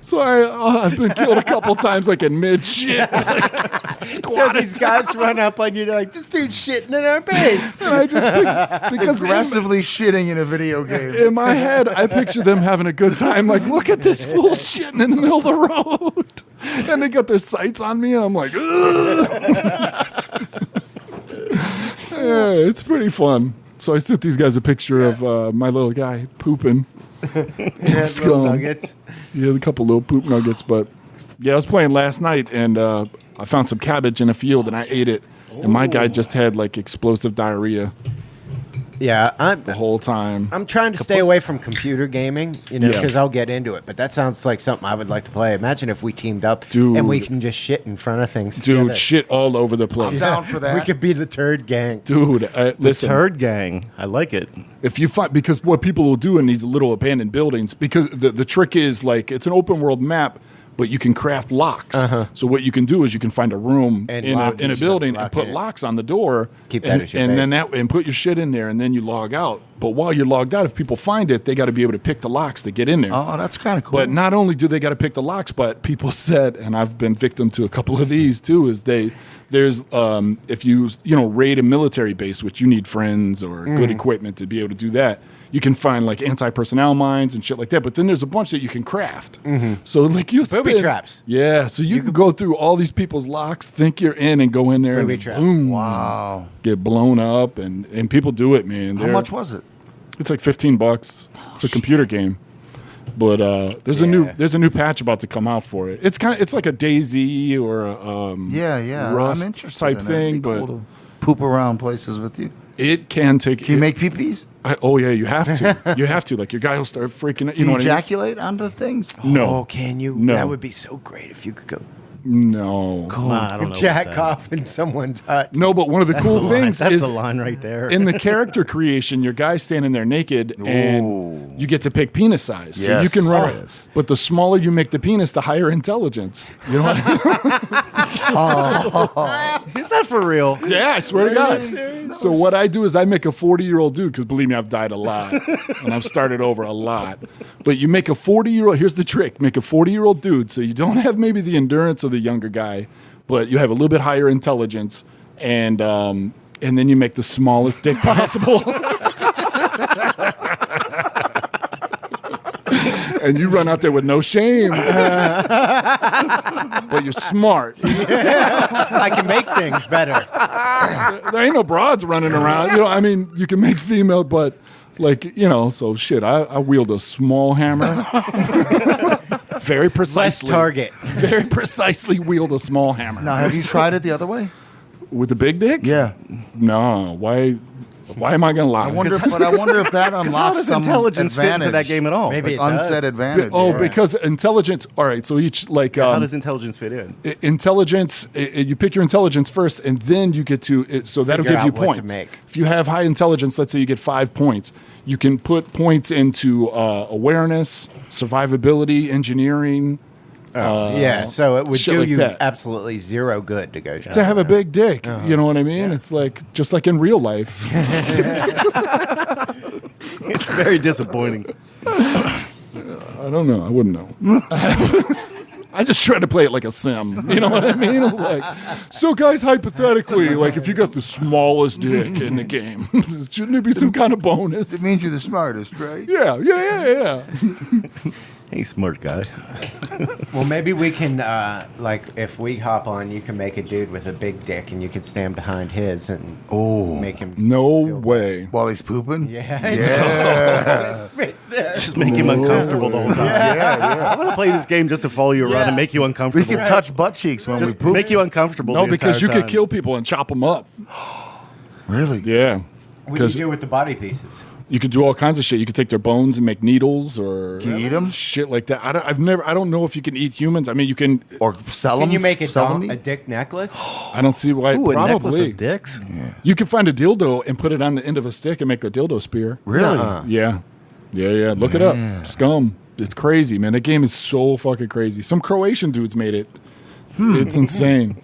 So I've been killed a couple times, like in mid shit. Like, So these guys run up on you, they're like, this dude's shitting in our base. and I just because Aggressively shitting in a video game. in my head, I picture them having a good time. Like, look at this fool shitting in the middle of the road. And they got their sights on me, and I'm like, ugh. Yeah, it's pretty fun. So I sent these guys a picture of my little guy pooping. It's Little gone. nuggets. Yeah, a couple little poop nuggets. But yeah, I was playing last night, and I found some cabbage in a field, and I ate it. And my guy just had like explosive diarrhea Yeah, the whole time. I'm trying to stay away from computer gaming, you know, Yeah. because I'll get into it. But that sounds like something I would like to play. Imagine if we teamed up Dude. and we can just shit in front of things. Dude, together. shit all over the I'm place. down for that. We could be the turd gang. Dude, listen. Turd gang. I like it. If you find, because what people will do in these little abandoned buildings, because the trick is like it's an open world map, but you can craft locks. So what you can do is you can find a room And in lock a yourself, building lock and put it. locks on the door. Keep that and, as your and then base. that and put your shit in there, and then you log out. But while you're logged out, if people find it, they got to be able to pick the locks to get in there. Oh, that's kind of cool. But not only do they got to pick the locks, but people said, and I've been victim to a couple of these too, is there's if you raid a military base, which you need friends or good equipment to be able to do that. You can find like anti-personnel mines and shit like that, but then there's a bunch that you can craft. So like you Booby traps. Yeah, so you can go through all these people's locks, think you're in, and go in there Booby and traps. boom, Wow. get blown up, and people do it, man. How much was it? It's like $15. It's a computer game, but there's a new patch about to come out for it. It's like a DayZ or a Yeah. Rust I'm interested type in it. thing, It'd be but cool to poop around places with you. it can take. Can you make pee-pees? Oh yeah, you have to. You have to. Like your guy will start freaking. Can you what I mean? ejaculate onto things? No. Oh, can you? No. That would be so great if you could go No. I don't know. jack about that. off in someone's hut. No, but one of the cool things That's is the line right there. in the character creation, your guy's standing there naked, and you get to pick penis size. So you Yes. can run. Yes. But the smaller you make the penis, the higher intelligence. You know what I mean? Is that for real? Yeah, I swear to God. So what I do is I make a 40-year-old dude, because believe me, I've died a lot, and I've started over a lot. But you make a 40-year-old, here's the trick, make a 40-year-old dude, so you don't have maybe the endurance of the younger guy, but you have a little bit higher intelligence, and then you make the smallest dick possible. And you run out there with no shame. But you're smart. I can make things better. There ain't no broads running around. You know, I mean, you can make female, but like, you know, so shit. I wield a small hammer. Very Less precisely. target. Very precisely wield a small hammer. Now, have you tried it the other way? With the big dick? Yeah. No. Why am I going to lie? I wonder if that How unlocks does some intelligence fit advantage. into that game at all? Maybe Like it does. unsaid advantage. Because intelligence. All right, so each like How does intelligence fit in? intelligence. You pick your intelligence first, and then you get to. So that'll Figure give you out what to points. make. If you have high intelligence, let's say you get 5 points. You can put points into awareness, survivability, engineering. Yeah, so it would shit do like you that. absolutely zero good to go shopping. To have a big dick, you know what I mean? It's like just like in real life. It's very disappointing. I don't know. I wouldn't know. I just try to play it like a sim. You know what I mean? I'm like, so guys, hypothetically, like if you got the smallest dick in the game, shouldn't there be some kind of bonus? It means you're the smartest, right? Yeah. Hey, smart guy. Well, maybe we can, like, if we hop on, you can make a dude with a big dick, and you can stand behind his and make him. No feel way. While he's pooping? Yeah. Yeah. Just make him uncomfortable the whole time. yeah. I'm gonna play this game just to follow you around and make you We uncomfortable. can touch butt cheeks when we Just poop. make you uncomfortable. No, the because you entire could time. kill people and chop them up. Really? Yeah. What do you Because do with the body pieces? you could do all kinds of shit. You could take their bones and make needles or Can you eat 'em? shit like that. I don't know if you can eat humans. I mean, you can. Or sell them? Can you make a, Sell them? a dick necklace? I don't see why. Ooh, a necklace Probably. of dicks. You can find a dildo and put it on the end of a stick and make a dildo spear. Really? Yeah. Look it up. Scum. It's crazy, man. That game is so fucking crazy. Some Croatian dudes made it. It's insane.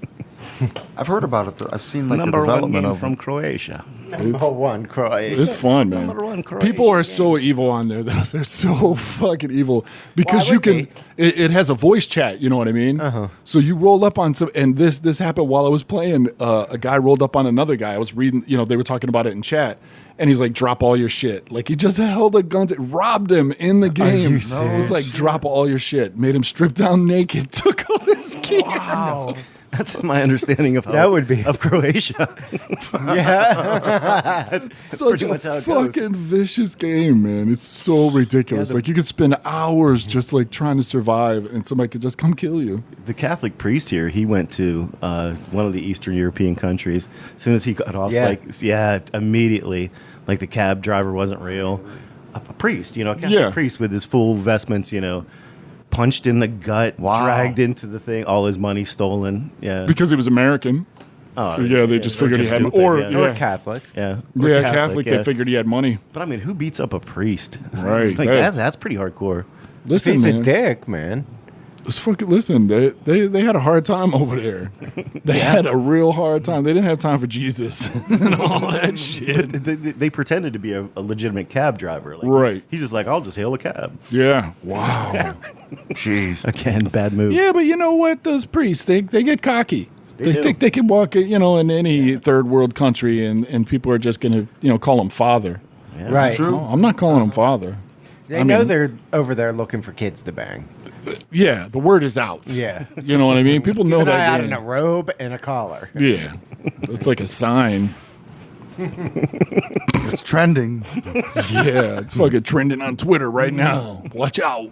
I've heard about it. I've seen like Number the one development game of from it. Croatia. Number one, Croatia. It's fun, man. Number one Croatian People are game. so evil on there, though. They're so fucking evil because Why you would can. It has a voice chat. You know what I mean? So you roll up on some, and this happened while I was playing. A guy rolled up on another guy. I was reading. You know, they were talking about it in chat. And he's like, drop all your shit. Like, he just held a gun, robbed him in the game. It was like, drop all your shit. Made him strip down naked, took all his gear. Wow. That's my understanding of That would be- of Croatia. Yeah. That's Such pretty a much how it goes. fucking vicious game, man. It's so ridiculous. Yeah, like, you could spend hours just like trying to survive, and somebody could just come kill you. The Catholic priest here, he went to one of the Eastern European countries. As soon as he got off, immediately, like the cab driver wasn't real. A priest, a Catholic priest with his full vestments, punched in the gut, Wow. dragged into the thing, all his money stolen. Yeah. Because he was American. Oh, Yeah, they just figured he had stupid, or yeah. yeah. Or Catholic. Yeah. Or Yeah, Catholic, yeah. they figured he had money. But I mean, who beats up a priest? Right, Like, that's- that's pretty hardcore. Listen, He's man. a dick, man. Let's fucking listen. They had a hard time over there. They had a real hard time. They didn't have time for Jesus and all that shit. They pretended to be a legitimate cab driver. Like, Right. He's just like, I'll just hail a cab. Yeah. Wow. Jeez. Again, bad move. Yeah, but you know what? Those priests, they get cocky. They do. think they can walk, in any third world country, and people are just going to, call him father. Yeah. Right. True. No, I'm not calling him father. They I know mean- they're over there looking for kids to bang. Yeah, the word is out. Yeah. You know what I mean? People know An eye that out game. in a robe and a collar. Yeah. It's like a sign. It's trending. Yeah, it's fucking trending on Twitter right now. Watch out.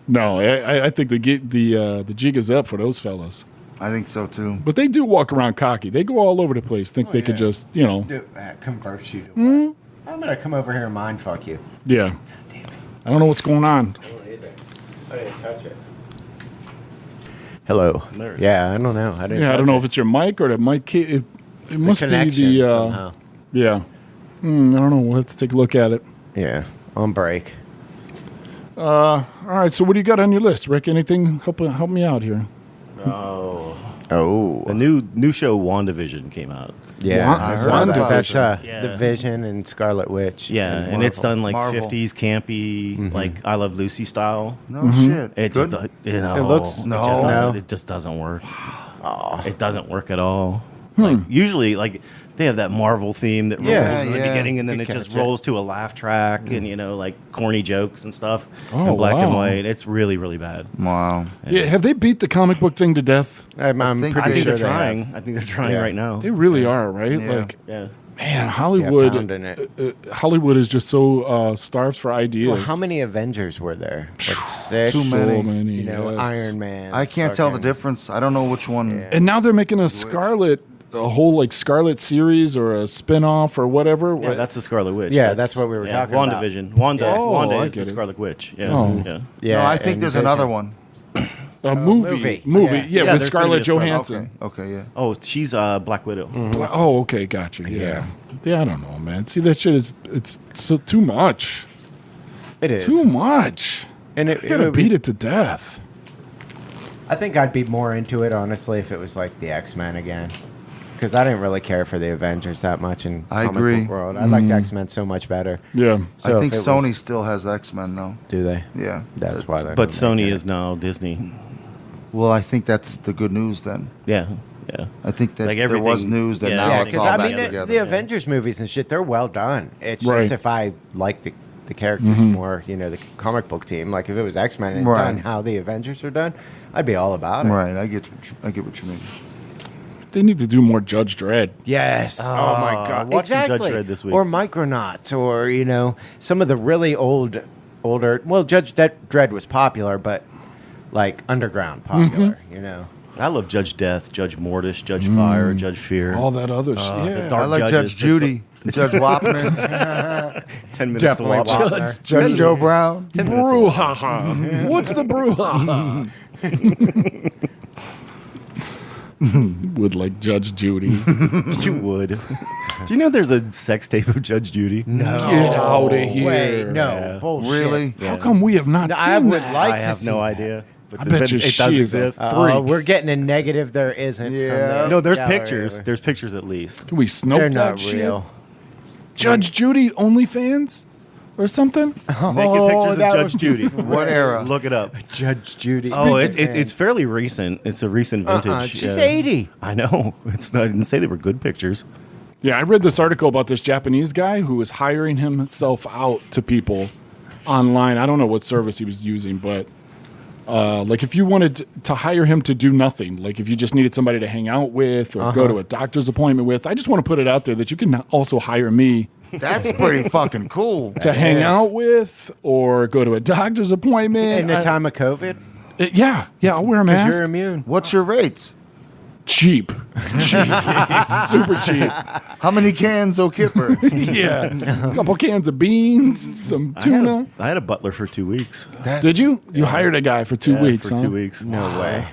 No, I think the jig is up for those fellas. I think so too. But they do walk around cocky. They go all over the place. Think they could yeah. just, Convert you to what? I'm going to come over here and mind fuck you. yeah. I don't know what's going on. I didn't touch it. Hello. There it is. Yeah, I don't know. I didn't Yeah, I touch don't know it. if it's your mic or the mic. It must be connection the. somehow. Yeah. I don't know. We'll have to take a look at it. Yeah, on break. All right. So what do you got on your list, Rick? Anything? Help me out here. Oh. The new show WandaVision came out. Yeah, I heard about that's Yeah. the Vision and Scarlet Witch. Yeah, and it's done like Marvel. 50s campy, like I Love Lucy style. No shit. It Good? just It looks- it just No. doesn't work. It doesn't work at all. Like usually, like They have that Marvel theme that rolls Yeah, in the yeah. beginning, and then Good it just catch, rolls to a laugh track, and like corny jokes and stuff Oh, in black and wow. white. It's really, really bad. Wow. Yeah, have they beat the comic book thing to death? I'm think pretty I think sure they're they have. trying. I think they're trying Yeah. right now. They really are, right? Yeah. Like, Yeah. man, Hollywood. pounding it. Hollywood is just so starved for ideas. Well, how many Avengers were there? Like 6? Too many. So many. You know, yes. Iron Man. I can't tell the fucking- difference. I don't know which one. Yeah. And now they're making a whole like Scarlet series or a spin-off or whatever. Yeah, that's the Scarlet Witch. Yeah, that's what we were talking about. WandaVision. Wanda, Oh, Wanda I is the get it. Scarlet Witch. Yeah. Oh. Yeah. Yeah, No, I think and there's Vision. another one. a movie. movie. Yeah, Yeah, with there's gonna be Scarlett a Scarlet- Johansson. Okay, yeah. Oh, she's Black Widow. Oh, okay, gotcha. Yeah. Yeah, I don't know, man. See, that shit it's so too much. It is. Too much. And You gotta would be- beat it to death. I think I'd be more into it, honestly, if it was like the X-Men again. Because I didn't really care for the Avengers that much in I comic agree. book world. I liked X-Men so much better. Yeah. So I think if it Sony was- still has X-Men though. Do they? Yeah. That's why they're But not Sony making is now Disney. Well, I think that's the good news then. Yeah. Yeah. I think that Like there was everything- news that yeah, now Yeah, it's because all I back mean, together. the Avengers movies and shit, they're well done. It's Right. just if I like the characters more, the comic book team. Like if it was X-Men and Right. done how the Avengers are done, I'd be all about it. Right, I get what you mean. They need to do more Judge Dredd. Yes. Oh my God. watch some Judge Exactly. Dredd this week. Or Micronauts, or some of the really older. Well, Judge Dredd was popular, but like underground popular. I love Judge Death, Judge Mortis, Judge Fire, Judge Fear. All that other shit. Yeah. dark I like judges, Judge Judy, Judge Wapner, 10 minutes Definitely of Wapner. Wapner. Judge Joe Brown. Brouhaha. What's the brouhaha? Would like Judge Judy. You would. Do you know there's a sex tape of Judge Judy? No. Get out of here. Wait, no. Yeah. Bullshit. Really? How come we have not No, seen I would that? like I to have see no that. idea. But I bet you it she does is a exist. freak. We're getting a negative. There isn't. Yeah. From the No, there's gallery. pictures. There's pictures at least. Can we snope They're that not shit? real. Judge Judy OnlyFans or something? Naked pictures of that Judge was- Judy. What era? Look it up. Judge Judy. Oh, it's fairly recent. It's a recent vintage. She's yeah. 80. I know. It's not, I didn't say they were good pictures. Yeah, I read this article about this Japanese guy who was hiring himself out to people online. I don't know what service he was using, but like if you wanted to hire him to do nothing, like if you just needed somebody to hang out with or go to a doctor's appointment with, I just want to put it out there that you can also hire me That's pretty fucking cool. to hang out with or go to a doctor's appointment. In the time of COVID, Yeah, I'll wear a because mask. you're immune. What's your rates? Cheap. Super cheap. How many cans o' Kipper? Yeah. A couple cans of beans, some tuna. I had a butler for 2 weeks. Did you? You hired a guy for 2 Yeah, weeks, For huh? 2 weeks. No way.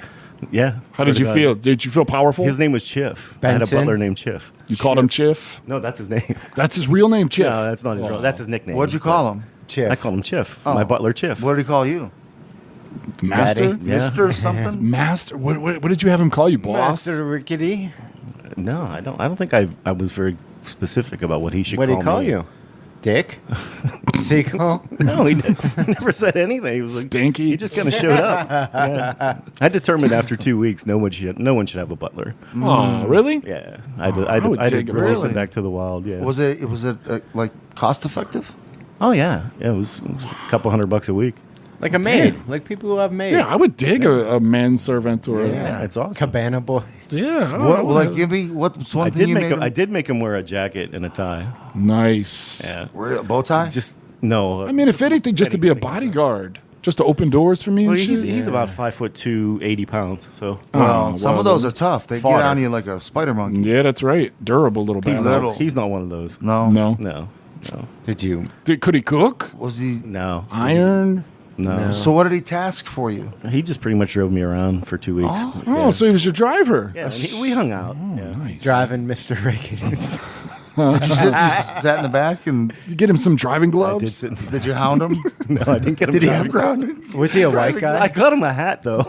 Yeah. How did Swear you to feel? God. Did you feel powerful? His name was Chiff. I had a Benson? butler named Chiff. You called him Chiff? No, that's his name. That's his real name, Chiff. No, that's not his real. That's his nickname. What'd you call him? Chiff. I call him Chiff. Oh. My butler Chiff. What did he call you? Master? Daddy. Yeah. Mister something? Master? What did you have him call you, boss? Master Rickety. No, I don't think I was very specific about what he should What call did he call me. you? Dick? Seagull? No, he never said anything. He was like, Stinky? He just kind of showed up. Yeah. I determined after 2 weeks no one should have a butler. Oh, really? Yeah, I would I dig did it. release Really? him back to the wild. Yeah. Was it like cost effective? Oh yeah, it was a couple $100 a week. Like a maid. Like people who have maids. Yeah, I would dig a manservant or Yeah, it's awesome. Cabana boy. Yeah. What? Like, give me what's one thing you made him? I did make him wear a jacket and a tie. Nice. Yeah, Real bow tie? just no. I mean, if anything, just to be a bodyguard, just to open doors for me well, and he's shit. about 5'2", 80 pounds. So well, some of those are tough. They Fodder. get on you like a spider monkey. Yeah, that's right. Durable little he's bastard. little. he's not one of those. No. No. No, Did you? Could he cook? Was he? no. Iron? No. So what did he task for you? He just pretty much drove me around for 2 weeks. Oh, so he was your driver. Yeah, and we hung out. Yeah. Nice. Driving Mr. Rickety. Did you sat in the back and You get him some driving I gloves? did sit. did you hound him? No, I didn't get him. Did he have driving. ground? Was he a white I guy? got him a hat though.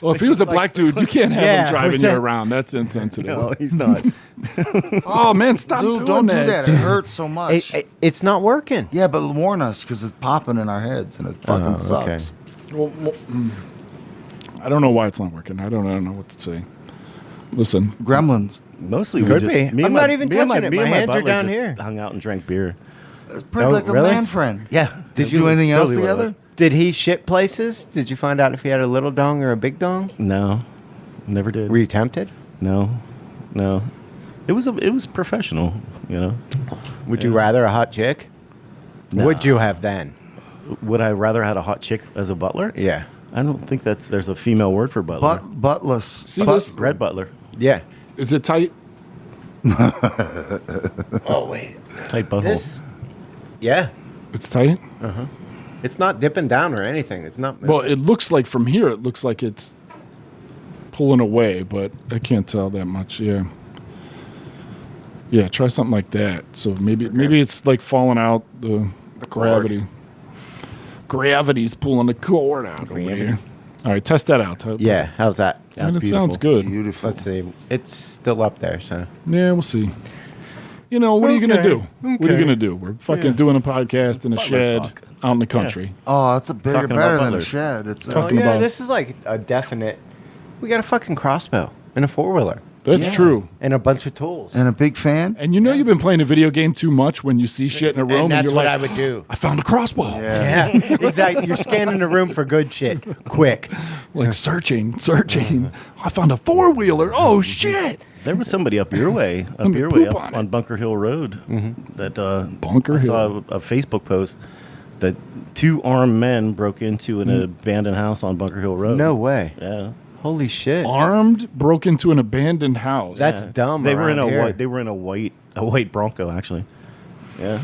Well, if he was a black dude, you can't have Yeah, him driving what's you that? around. That's insensitive. No, he's not. Oh, man, stop Dude, doing don't do that. that. It hurts so much. It's not working. Yeah, but warn us because it's popping in our heads and it fucking okay. sucks. I don't know why it's not working. I don't know what to say. Listen, Gremlins. Mostly we Could just, be. me and I'm my- not even me and touching it. me My and hands are butler down just here. Hung out and drank beer. It's pretty Oh, like a really? man friend. Yeah. Did you do anything else Totally what it together? was. Did he shit places? Did you find out if he had a little dong or a big dong? No, never did. Were you tempted? No. It was professional, you know. Would you rather a hot chick? Nah. Would you have then? Would I rather had a hot chick as a butler? Yeah. I don't think there's a female word for butler. Buttless. See this? Bread butler. Yeah. Is it tight? Oh wait. Tight butthole. This. Yeah. It's tight. It's not dipping down or anything. It's not. Well, it looks like from here, it looks like it's pulling away, but I can't tell that much. Yeah. Yeah, try something like that. So maybe it's like falling out the gravity. Gravity's pulling the cord out over here. All right, test that out. Yeah. How's that? I mean, That's it sounds beautiful. good. Beautiful. Let's see. It's still up there. So. Yeah, we'll see. You know, what are you going to Okay. do? What are you Okay. going to do? We're fucking doing a podcast in a Butler shed talk. out in the country. Oh, it's a bigger, Talking about better than a butlers. shed. It's Oh Talking yeah, about- this is like a definite. We got a fucking crossbow and a 4-wheeler That's true. and a bunch of tools. and a big fan. And you know you've been playing a video game too much when you see shit in a room and that's you're what like, I would do. I found a crossbow. Yeah, exactly. You're scanning the room for good shit, quick. Like searching. I found a 4-wheeler. Oh shit. There was somebody up your way, me poop on it. on Bunker Hill Road. That Bunker I Hill. saw a Facebook post that 2 armed men broke into an abandoned house on Bunker Hill Road. No way. Yeah. Holy shit. Armed, broke into an abandoned house. That's dumb. They were in around a here. white. They were in a white Bronco actually. Yeah.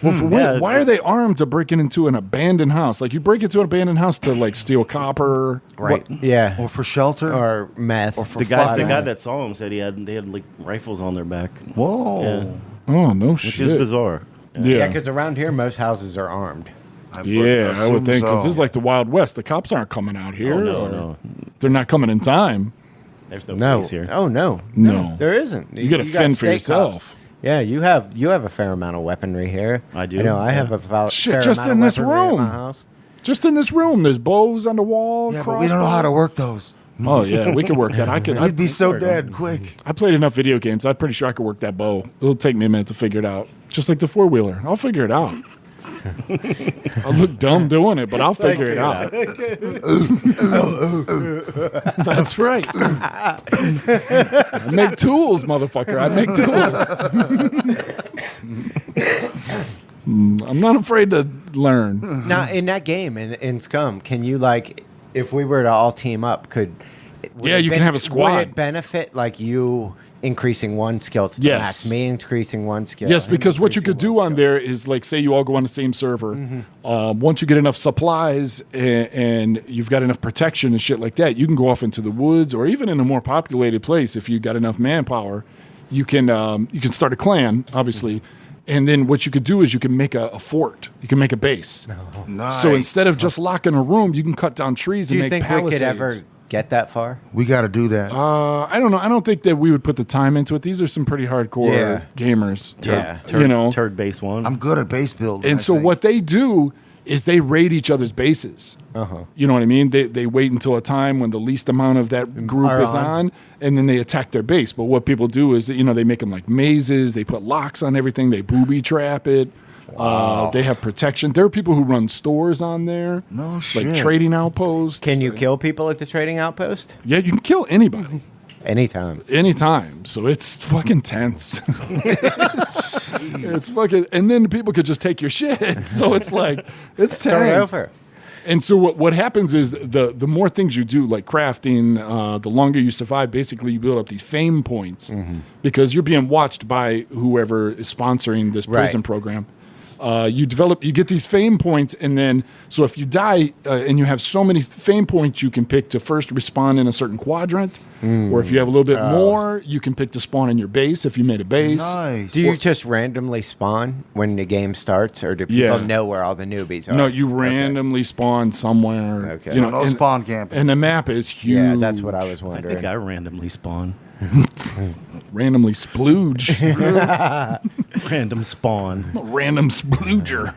Well, Yeah, why are they armed to breaking into an abandoned house? Like you break into an abandoned house to like steal copper, Right. What- Yeah. Or for shelter. Or meth. Or for The guy fun. that saw him said they had like rifles on their back. Whoa. Yeah. Oh no Which shit! is bizarre. yeah, Yeah, because around here most houses are armed. I would think because so. this is like the Wild West. The cops aren't coming out here. Oh, no, or no. They're not coming in time. There's no, No. police here. Oh no. No. There isn't. You gotta got fend for state yourself. cops. Yeah, you have a fair amount of weaponry here. I do, I know. I yeah. have a Shit, fair just amount in of this weaponry at room. my house. Just in this room, there's bows on the wall. Yeah, but we don't know how to work those. Oh yeah, we could work that. I could. We'd be so work dead quick. I played enough video games. I'm pretty sure I could work that bow. It'll take me a minute to figure it out. Just like the 4-wheeler, I'll figure it out. I'll look dumb doing it, but I'll figure it out. That's right. I make tools, motherfucker. I make tools. I'm not afraid to learn. Now, in that game, in Scum, can you like, if we were to all team up, would Yeah, it you can have a squad. Would it benefit like you increasing one skill to the Yes. max, me increasing one skill? Yes, him because what you could increasing do one on skill? there is like, say you all go on the same server. Once you get enough supplies and you've got enough protection and shit like that, you can go off into the woods or even in a more populated place. If you got enough manpower, you can start a clan, obviously. And then what you could do is you can make a fort. You can make a base. Nice. So instead of just locking a room, you can cut down trees Do and you make think palisades. we could ever get that far? We got to do that. I don't know. I don't think that we would put the time into it. These are some pretty hardcore Yeah. gamers. Yeah. You know. Turd base one. I'm good at base building. And I so think. what they do is they raid each other's bases. You know what I mean? They wait until a time when the least amount of that group Are is on. on, and then they attack their base. But what people do is, they make them like mazes. They put locks on everything. They booby trap it. They have protection. There are people who run stores on there. No Like shit. trading outposts. Can you kill people at the trading outpost? Yeah, you can kill anybody. Anytime. Anytime. So it's fucking tense. it's fucking, and then people could just take your shit. So it's like, it's Start tense. over. And so what happens is the more things you do, like crafting, the longer you survive, basically you build up these fame points because you're being watched by whoever is sponsoring this prison Right. program. You get these fame points, and then, so if you die and you have so many fame points, you can pick to first respawn in a certain quadrant, or if you have a little bit more, you can pick to spawn in your base if you made a base. Nice. Do you just randomly spawn when the game starts, or do people Yeah. know where all the newbies are? No, you randomly spawn somewhere. Okay. You So know, no spawn camping. and the map is huge. Yeah, that's what I was I wondering. think I randomly spawn. Randomly splooge. Random spawn. Random splooger.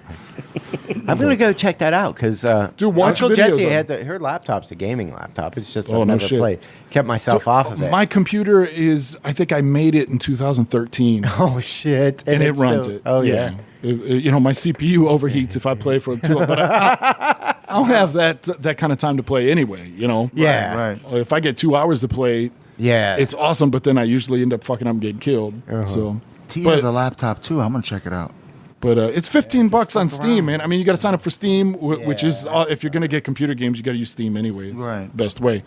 I'm gonna go check that out because Dude, watch Uncle videos Jesse of had her laptop's a gaming laptop. It's just Oh, I've no never shit. played. Kept myself off of it. My computer is, I think I made it in 2013. oh shit! And it it's runs still- it. Oh yeah. You know, my CPU overheats if I play for too long, but I don't have that kind of time to play anyway, you know? Yeah. Right. If I get 2 hours to play, Yeah. it's awesome, but then I usually end up fucking up and getting killed. So, T but- has a laptop too. I'm gonna check it out. But it's $15 on Steam, man. I mean, you got to sign up for Steam, which is if you're gonna get computer games, you got to use Steam anyway. It's Right. the best way.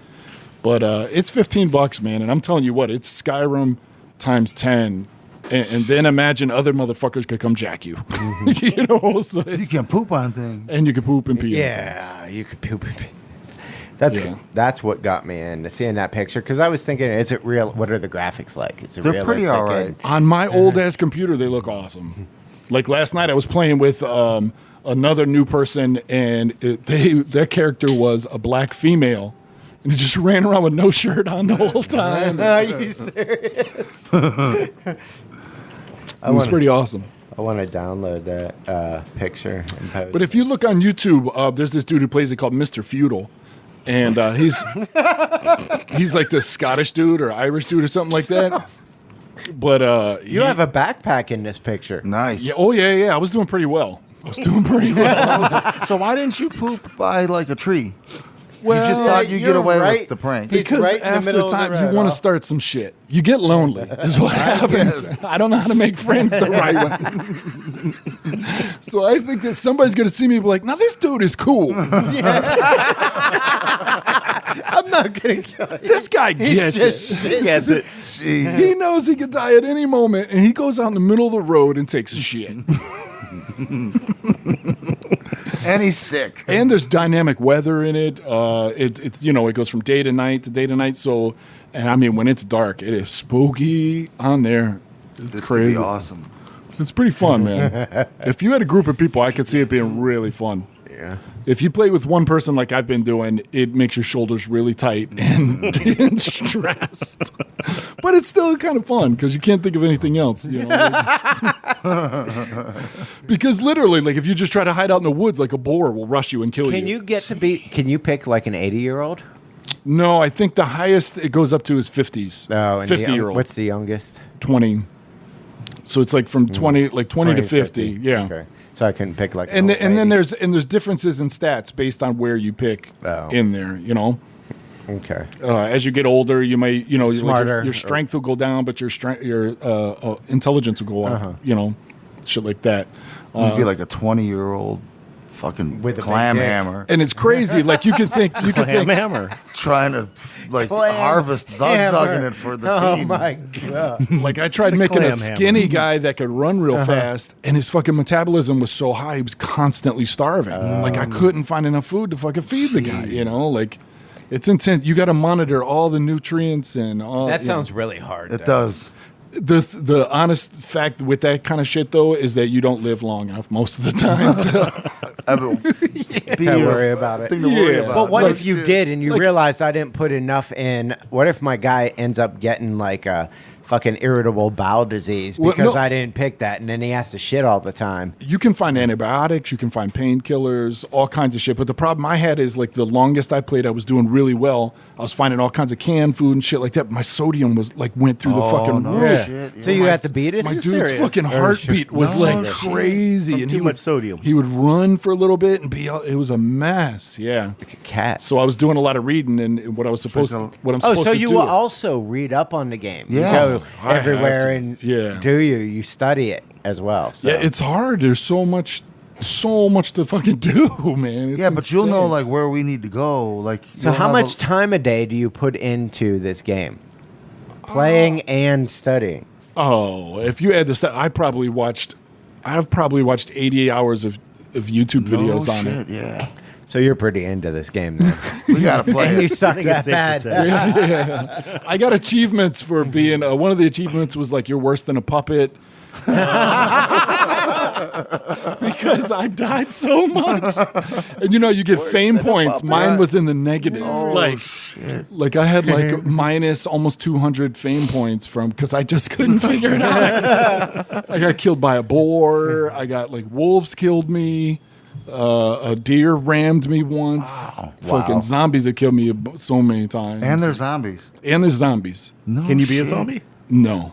But it's $15, man, and I'm telling you what, it's Skyrim times 10, and then imagine other motherfuckers could come jack you. You know, so You it's, can poop on things. and you can poop and pee. Yeah, you could poop. Yeah. That's what got me into seeing that picture because I was thinking, is it real? What are the graphics like? Is it They're pretty realistic? all right. And- On my old ass computer, they look awesome. Like last night, I was playing with another new person, and their character was a black female, and he just ran around with no shirt on the whole time. Are you serious? It was pretty awesome. I want to download that picture and post. But if you look on YouTube, there's this dude who plays it called Mr. Feudal. And he's like this Scottish dude or Irish dude or something like that. But you have a backpack in this picture. Nice. yeah, yeah. I was doing pretty well. So why didn't you poop by like a tree? Well, you just thought you'd get you're away right. with the prank. He's because right in the after middle of the time you road, want huh? to start some shit. You get lonely. Is what happens. guess. I don't know how to make friends the right way. So I think that somebody's gonna see me and be like, "Now this dude is cool. I'm not gonna kill you. This guy gets it. He Gets it. Jeez. He knows he could die at any moment, and he goes out in the middle of the road and takes a shit." And he's sick. And there's dynamic weather in it. It's it goes from day to night to day to night. So, and I mean, when it's dark, it is spooky on there. It's This could crazy. be awesome. It's pretty fun, man. If you had a group of people, I could see it being really fun. Yeah. If you play with one person like I've been doing, it makes your shoulders really tight and stressed. But it's still kind of fun because you can't think of anything else. You know? Because literally, like if you just try to hide out in the woods, like a boar will rush you and kill you. Can you pick like an 80-year-old? No, I think the highest it goes up to is 50s. Oh, and 50-year-old. What's the youngest? 20. So it's like from 20 to 20 50. Yeah. Okay. So I couldn't pick like. And an old then lady. there's differences in stats based on where you pick Oh. in there, you know. Okay. As you get older, you may, like Smarter. your strength will go down, but your intelligence will go up, you know, shit like that. You'd be like a 20-year-old fucking With a big clam dick. hammer And it's crazy. Like you can think, Slam hammer. trying to like Clam harvest zugzugging it for the Oh team. my god. like I tried making a clam hammer. skinny guy that could run real fast, and his fucking metabolism was so high, he was constantly starving. Like I couldn't find enough food to fucking feed the guy, you know, like. It's intense. You got to monitor all the nutrients and all. That you know. sounds really hard. It though. does. The honest fact with that kind of shit though is that you don't live long enough most of the time. Can't worry about it. Thing to worry Yeah. about. But what Like, if you did and you realized I didn't put enough in? What if my guy ends up getting like a fucking irritable bowel disease Well, because no. I didn't pick that, and then he has to shit all the time? You can find antibiotics, you can find painkillers, all kinds of shit. But the problem I had is like the longest I played, I was doing really well. I was finding all kinds of canned food and shit like that. My sodium was like went through the fucking no roof. shit. So you had to beat it. My Is dude's serious? fucking Or heartbeat was No like shit. crazy, From and too he much would sodium. He would run for a little bit and be. It was a mess. Yeah. like a cat. So I was doing a lot of reading, and what I was supposed to, what I'm Oh, supposed so to you do. will also read up on the game. Yeah. You go I have everywhere to. and Yeah. do you study it as well? So. Yeah, it's hard. There's so much to fucking do, man. It's Yeah, but you'll know insane. like where we need to go. Like, So you'll how have much time a day do you put into this game? Playing and studying. Oh, if you add this, I've probably watched 80 hours of YouTube videos no on shit, it. Yeah, So you're pretty into this game then. we gotta play. And you it. suck think it's that safe to bad. say. I got achievements for being. One of the achievements was like you're worse than a puppet. because I died so much. And you get fame points. Mine was in the negative. Like I had like minus almost 200 fame points from because I just couldn't figure it out. I got killed by a boar. I got like wolves killed me. A deer rammed me once. Fucking zombies have killed me so many times. And there's zombies. No, Can you be a zombie? No.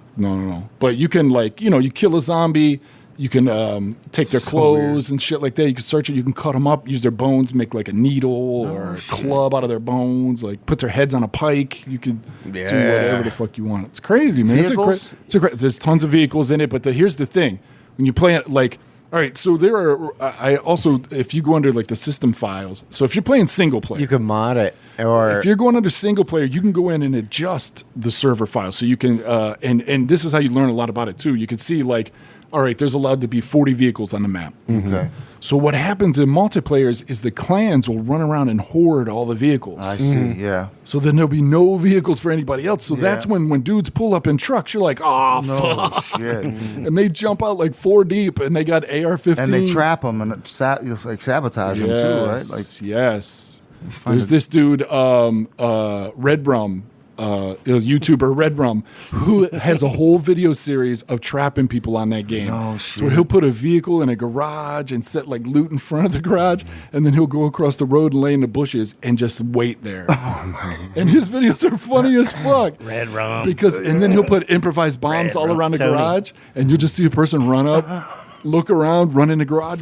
But you can you kill a zombie. You can take their clothes and shit like that. You can search it. You can cut them up, use their bones, make like a needle or a club out of their bones. Like put their heads on a pike. You can do whatever the fuck you want. It's crazy, man. Vehicles? There's tons of vehicles in it. But here's the thing: when you play it, like. All right, so there are. I also, if you go under like the system files, so if you're playing single player, You can mod it, or if you're going under single player, you can go in and adjust the server file. So you can, and this is how you learn a lot about it too. You can see like, all right, there's allowed to be 40 vehicles on the map. Okay. So what happens in multiplayers is the clans will run around and hoard all the vehicles. I see. Yeah. So then there'll be no vehicles for anybody else. So that's when dudes pull up in trucks, you're like, oh, fuck. Shit. And they jump out like 4 deep and they got AR-15s. And they trap them and it's like sabotage them too, right? Like Yes. There's this dude, Red Rum, a YouTuber, Red Rum, who has a whole video series of trapping people on that game. Oh, So he'll put a vehicle in a garage and set like loot in front of the garage, and then he'll go across the road and lay in the bushes and just wait there. And his videos are funny as fuck. Red Rum. And then he'll put improvised bombs all around the Tony. garage, and you'll just see a person run up, look around, run in the garage.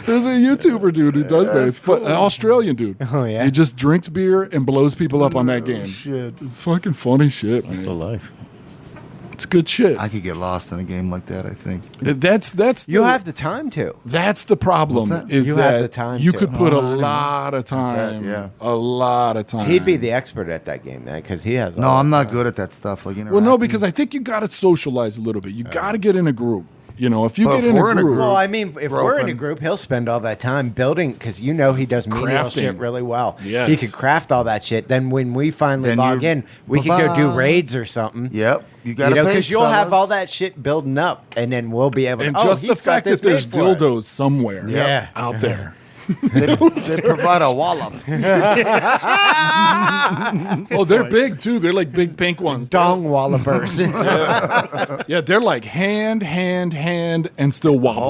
There's a YouTuber dude who does that. It's an Australian dude. Oh, yeah? He just drinks beer and blows people up on that game. shit. It's fucking funny shit, That's the man. life. It's good shit. I could get lost in a game like that, I think. That's you have the time to. That's the problem. What's that? Is You that have the time you to. could put a lot of time. Yeah. A lot of time. He'd be the expert at that game, man, because he has. No, all I'm the not time. good at that stuff. Like, Well, no, because I think you got to socialize a little bit. You got to get in a group. If you Well, get if in we're a in a group. Well, I mean, if We're we're in a open. group, he'll spend all that time building because he does menial Crafting. shit really well. Yes. He could craft all that shit. Then when we finally Then log you're- in, we could go do Bye-bye. raids or something. Yep. You got to pay, because you'll have fellas. all that shit building up, and then we'll be able to. and oh, just he's the got fact this that there's made for us. dildos somewhere Yeah. out there. They provide a wallop. Oh, they're big too. They're like big pink ones. Dong wallopers. Yeah, they're like hand, and still wobble.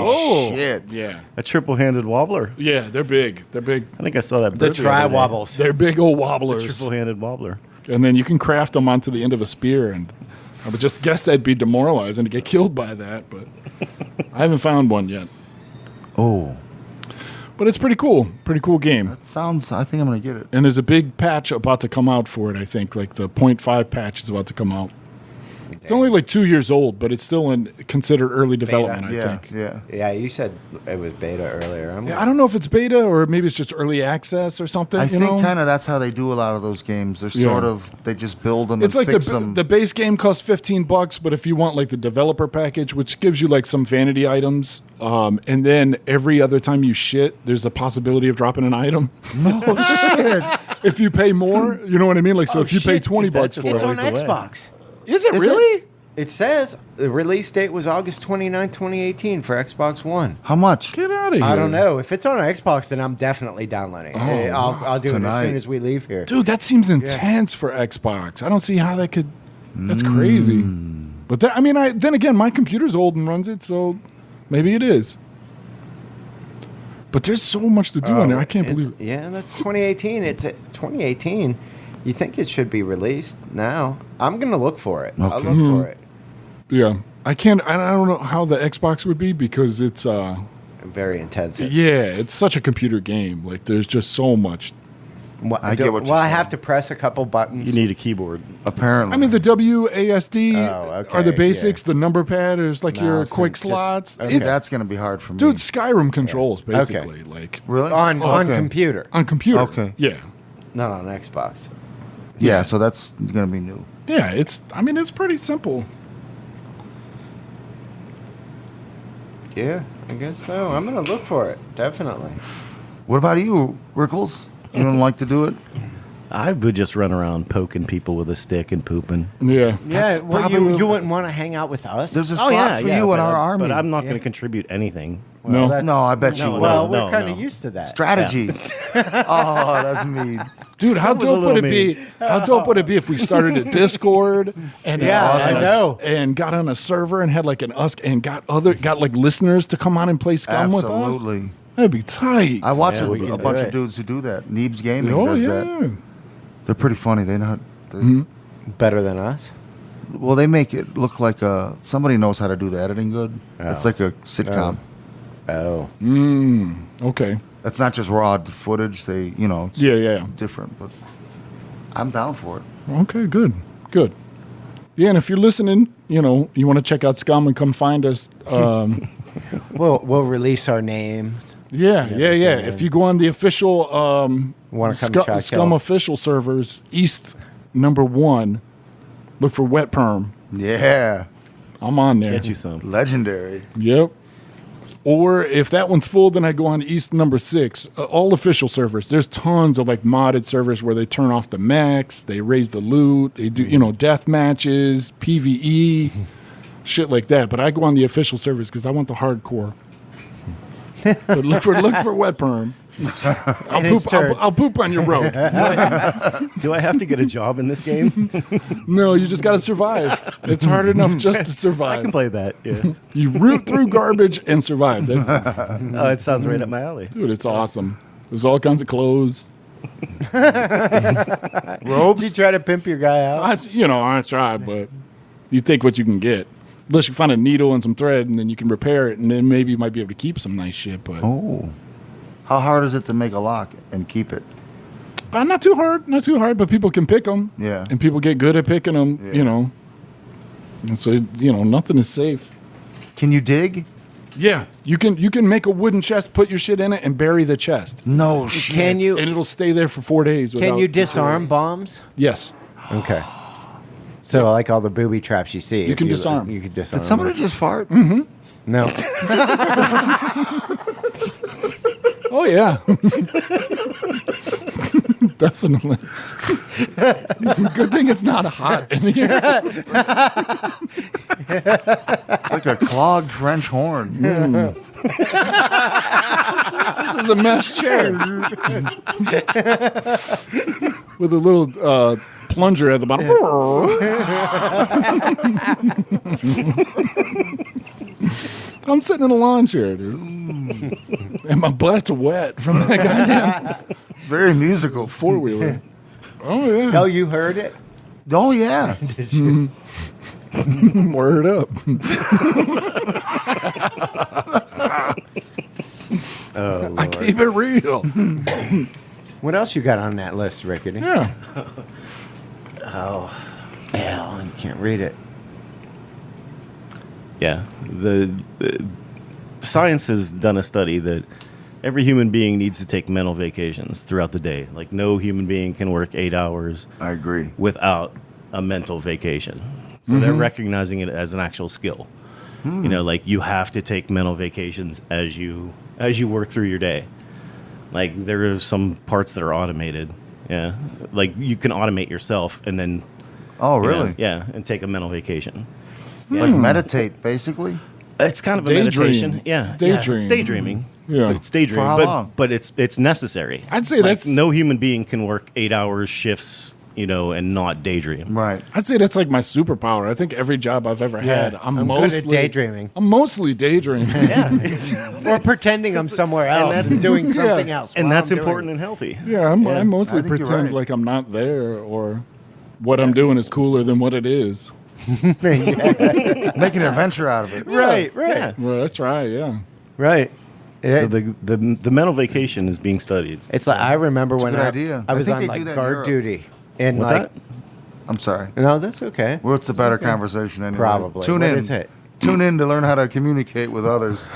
Holy shit. Yeah. A triple-handed wobbler. Yeah, they're big. They're big. I think I saw that. the bird tri other day. wobbles. They're big old wobblers. Triple-handed wobbler. And then you can craft them onto the end of a spear. And I would just guess that'd be demoralizing to get killed by that, but I haven't found one yet. Oh, But it's pretty cool. Pretty cool game. sounds. I think I'm gonna get it. And there's a big patch about to come out for it, I think. Like the 0.5 patch is about to come out. It's only like 2 years old, but it's still in considered early development, I Yeah, think. yeah. Yeah, you said it was beta earlier. Yeah, I don't know if it's beta or maybe it's just early access or something. I you think know? kind of that's how they do a lot of those games. They're sort of they just build them It's and like fix them. the base game costs $15, but if you want like the developer package, which gives you like some vanity items, and then every other time you shit, there's a possibility of dropping an item. no shit. If you pay more, you know what I mean? Like, so if you pay $20 for It's it, on the way. Xbox. is it Is really? It says the release date was August 29, 2018 for Xbox One. How much? Get out of here! I don't know. If it's on Xbox, then I'm definitely downloading it. I'll do it as Tonight. soon as we leave here. Dude, that seems intense for Xbox. I don't see how that could. That's crazy. But that, I mean, then again, my computer's old and runs it, so maybe it is. But there's so much to do on there. I can't believe it. Yeah, that's 2018. It's 2018. You think it should be released now? I'm gonna look for it. I'll Okay. look for it. Yeah, I can't. I don't know how the Xbox would be because it's. Very intensive. Yeah, it's such a computer game. Like, there's just so much. Well, I get what you're I saying. have to press a couple buttons. You need a keyboard. Apparently. I mean, the WASD Oh, okay, are the basics. yeah. The number pad is like your Mouse quick and just- slots. okay. It's that's gonna be hard for me. dude, Skyrim controls basically like really on Okay. computer, on computer. Okay. Yeah. not on Xbox. Yeah, so that's gonna be new. Yeah, it's. I mean, it's pretty simple. Yeah, I guess so. I'm gonna look for it. Definitely. What about you, Rickles? You don't like to do it? I would just run around poking people with a stick and pooping. Yeah. Yeah, well, probably- you wouldn't want to hang out with us. There's a slot for you in but our army. But I'm not going to contribute anything. No. that's- No, I bet you No, will. Well, No, we're kind of no. used to that. Strategy. Oh, that's mean. Dude, how was a dope would it little be? How dope would it be if we started a Discord and Yeah, I know. and got on a server and had like an us and got like listeners to come on and play Scum with us? Absolutely. That'd be tight. I watch we can a do bunch it. of dudes who do that. Neebs Gaming Oh does yeah. that. They're pretty funny. They know. They're- Better than us. Well, they make it look like somebody knows how to do the editing good. It's like a sitcom. Oh. Okay. That's not just raw footage. They, it's Yeah. different. But I'm down for it. Okay. Good. Good. Yeah, and if you're listening, you want to check out Scum and come find us. We'll release our names. Yeah. If you go on the official Wanna come try to Scum kill? official servers, East #1, look for Wet Perm. Yeah, I'm on there. Get you some. legendary. Yep. Or if that one's full, then I go on East #6. All official servers. There's tons of like modded servers where they turn off the mechs, they raise the loot, they do death matches, PVE, shit like that. But I go on the official servers because I want the hardcore. But look for Wet Perm. I'll poop on your road. Do I have to get a job in this game? No, you just got to survive. It's hard enough just to I survive. can play that. Yeah. You root through garbage and survive. Oh, it sounds right up my alley. Dude, it's awesome. There's all kinds of clothes. Did you try to pimp your guy out? I try, but you take what you can get. Unless you find a needle and some thread, and then you can repair it, and then maybe you might be able to keep some nice shit. But Oh, how hard is it to make a lock and keep it? not too hard, but people can pick them. Yeah. And people get good at picking them, Yeah. And so, nothing is safe. Can you dig? Yeah, you can make a wooden chest, put your shit in it, and bury the chest. No shit. Can you And it'll stay there for 4 days. can without you disarm bombs? Yes. Okay. So like all the booby traps you see, You if can disarm. You can disarm. Did somebody them. just fart? No. Oh yeah. Definitely. Good thing it's not hot in here. It's like a clogged French horn. This is a mesh chair with a little plunger at the bottom. I'm sitting in a lawn chair, dude, and my butt's wet from that goddamn Very musical. 4-wheeler. Oh yeah. Oh, you heard it? Oh yeah. Did you? Word up. I keep it real. What else you got on that list, Rickety? Yeah. Hell, you can't read it. Yeah, the science has done a study that every human being needs to take mental vacations throughout the day. Like no human being can work 8 hours I agree. without a mental vacation. So they're recognizing it as an actual skill. Like you have to take mental vacations as you work through your day. Like there are some parts that are automated. Yeah, like you can automate yourself and then Oh really? and take a mental vacation. Like meditate, basically. It's kind of a Daydream. meditation. Yeah. Daydream. It's daydreaming. Yeah. It's daydreaming. For how but long? but it's necessary. I'd say Like, that's- no human being can work 8 hours shifts, and not daydream. Right. I'd say that's like my superpower. I think every job I've ever had, I'm good mostly at daydreaming. I'm mostly daydreaming. Yeah. Or pretending I'm somewhere else and doing something else. And while that's I'm doing important it. and healthy. Yeah, I mostly I think you're pretend right. like I'm not there or what I'm doing is cooler than what it is. Make an adventure out of it. Right, right, Yeah. Well, that's right, yeah. right. So the mental vacation is being studied. It's like I remember when good I, idea. I I was think on they do like that in guard Europe. duty, and What's like that? I'm sorry. no, that's okay. Well, it's a better conversation anyway. Probably. Tune What in. is it? Tune in to learn how to communicate with others.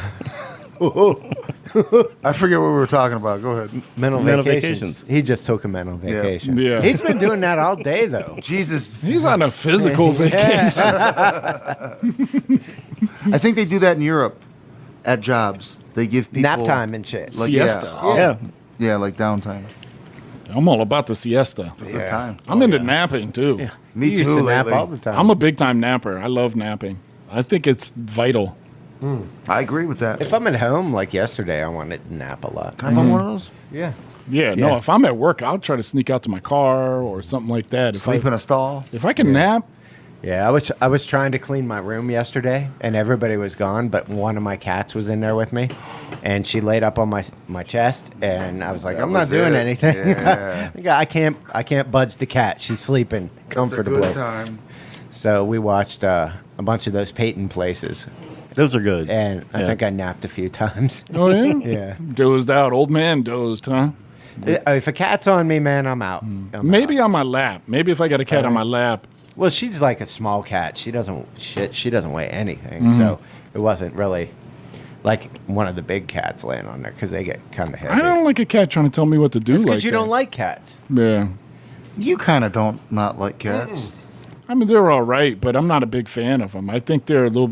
I forget what we were talking about. Go ahead. Mental Mental vacations. vacations. He just took a mental vacation. Yeah. He's been doing that all day though. Jesus. He's on a physical vacation. I think they do that in Europe at jobs. They give people Nap time and shit. Like, Siesta. Yeah, Yeah. yeah, like downtime. I'm all about the siesta. Good time. I'm into napping too. Me You used too. to nap lately. all the time. I'm a big time napper. I love napping. I think it's vital. I agree with that. If I'm at home, like yesterday, I wanted to nap a lot. Can I buy one of those? Yeah. Yeah, no, Yeah. if I'm at work, I'll try to sneak out to my car or something like that. Sleep in a stall. If I can nap, Yeah, I was trying to clean my room yesterday, and everybody was gone, but one of my cats was in there with me, and she laid up on my chest, and I was like, That I'm not was doing it. anything. Yeah. I can't budge the cat. She's sleeping comfortably. It's a good time. So we watched a bunch of those Peyton places, Those are good. and I Yeah. think I napped a few times. oh yeah, Yeah. dozed out. Old man dozed, huh? If a cat's on me, man, I'm out. I'm Maybe out. on my lap. Maybe if I got a cat on my lap. Well, she's like a small cat. She doesn't weigh anything. So it wasn't really like one of the big cats laying on there because they get kind of heavy. I don't like a cat trying to tell me what to do. It's because like you that. don't like cats. Yeah. You kind of don't not like cats. I mean, they're all right, but I'm not a big fan of them. I think they're a little,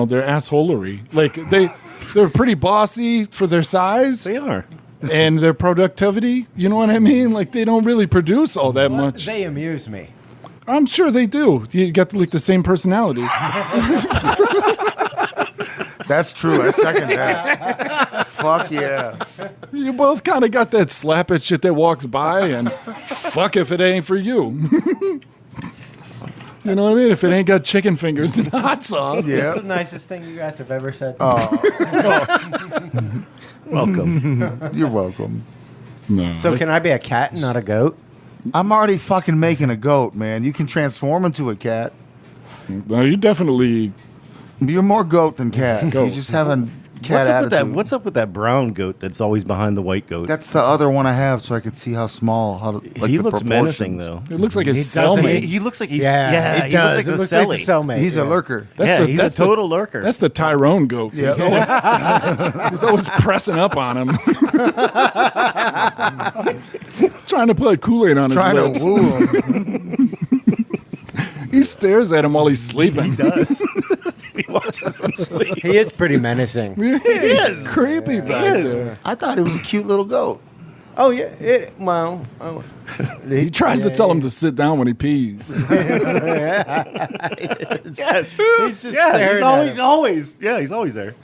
they're assholery. Like they're pretty bossy for their size They are. and their productivity. You know what I mean? Like they don't really produce all that much. They amuse me. I'm sure they do. You got like the same personality. That's true. I second that. Fuck yeah. You both kind of got that slap it shit that walks by, and fuck if it ain't for you. You know what I mean? If it ain't got chicken fingers and hot sauce. Yeah. That's the nicest thing you guys have ever said. Welcome. You're welcome. No. So can I be a cat and not a goat? I'm already fucking making a goat, man. You can transform into a cat. No, you definitely. You're more goat than cat. Goat. You just have a cat What's up with attitude. that? What's up with that brown goat that's always behind the white goat? That's the other one I have, so I could see how small. he the looks menacing proportions. though. It looks like a He doesn't- cellmate. He looks like he's Yeah, he looks like It the looks celly. like the cellmate. He's a yeah. lurker. Yeah, he's a that's the- total lurker. That's the Tyrone goat. Yeah. He's always pressing up on him. Trying to put Kool-Aid on Trying his to lips. woo him. He stares at him while he's sleeping. does. He watches him sleep. He is pretty menacing. He is creepy back is. there. I thought he was a cute little goat. Oh yeah. He tries to tell him to sit down when he pees. Yes. He's just Yeah, staring he's at always him. he's always there.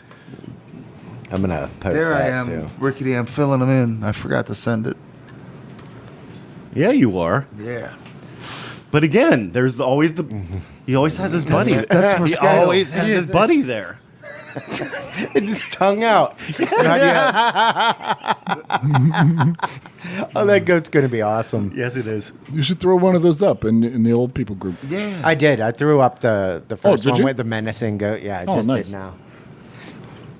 I'm gonna post There I that am, too. Rickety. I'm filling them in. I forgot to send it. Yeah, you are. Yeah. But again, there's always the he always has his buddy. that's for he scale. always has his buddy there. It's his tongue out. Oh, that goat's gonna be awesome. Yes, it is. You should throw one of those up in the old people group. Yeah. I did. I threw up the first did one you? with the menacing goat. Yeah, I Oh, just nice. did now.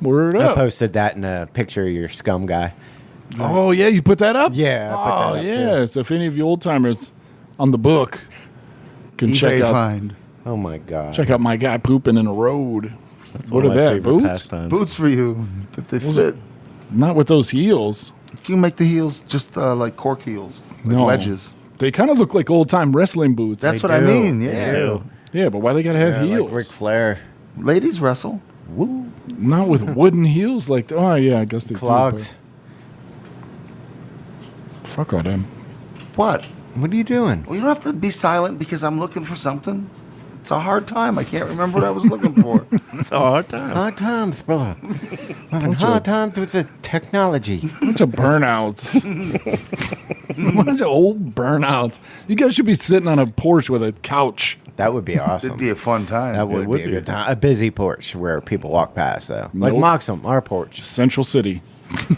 Word I up. posted that in a picture of your scum guy. Oh, yeah, you put that up? Yeah, I put Oh, that up, yeah. too. So if any of you old timers on the book can eBay check find. Oh my god. out my guy pooping in the road. That's What one are of my that, favorite boots? pastimes. Boots for you. If they fit. Not with those heels. You can make the heels just like cork heels. Like No. wedges. They kind of look like old time wrestling boots. That's They what I do. mean. They Yeah. do. Yeah, but why they gotta have Yeah, heels? like Ric Flair. Ladies wrestle. Not with wooden heels. Like, oh yeah, I guess they Clogs. do. But fuck all them. What? What are you doing? Well, you don't have to be silent because I'm looking for something. It's a hard time. I can't remember what I was looking for. It's a hard time. Hard times, brother. Having Bunch of- hard times with the technology. Bunch of burnouts. Bunch of old burnouts. You guys should be sitting on a porch with a couch. That would be awesome. It'd be a fun time. That would, would be a be. good time. A busy porch where people walk past, though. Like Nope. Moxham, our porch. Central City.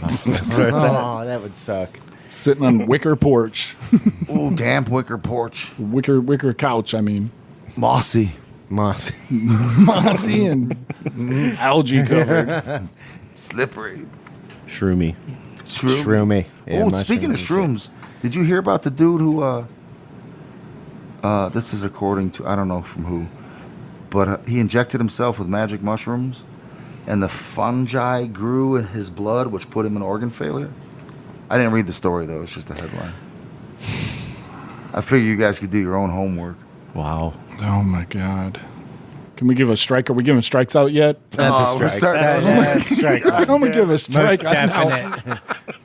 That's where it's at. Oh, that would suck. Sitting on wicker porch. Ooh, damp wicker porch. Wicker couch, I mean. Mossy. Moss. Mossy and algae covered. Slippery. Shroomy. Shroom. Shroomy. Yeah, Oh, speaking of mushrooms shrooms, did you hear about the dude who, this is according to, I don't know from who, but he injected himself with magic mushrooms, and the fungi grew in his blood, which put him in organ failure? I didn't read the story, though. It's just a headline. I figure you guys could do your own homework. Wow. Oh my God. Can we give a strike? Are we giving strikes out yet? That's Oh, a we're strike. starting- That's a strike. I'm gonna give a strike. Most out now. definite.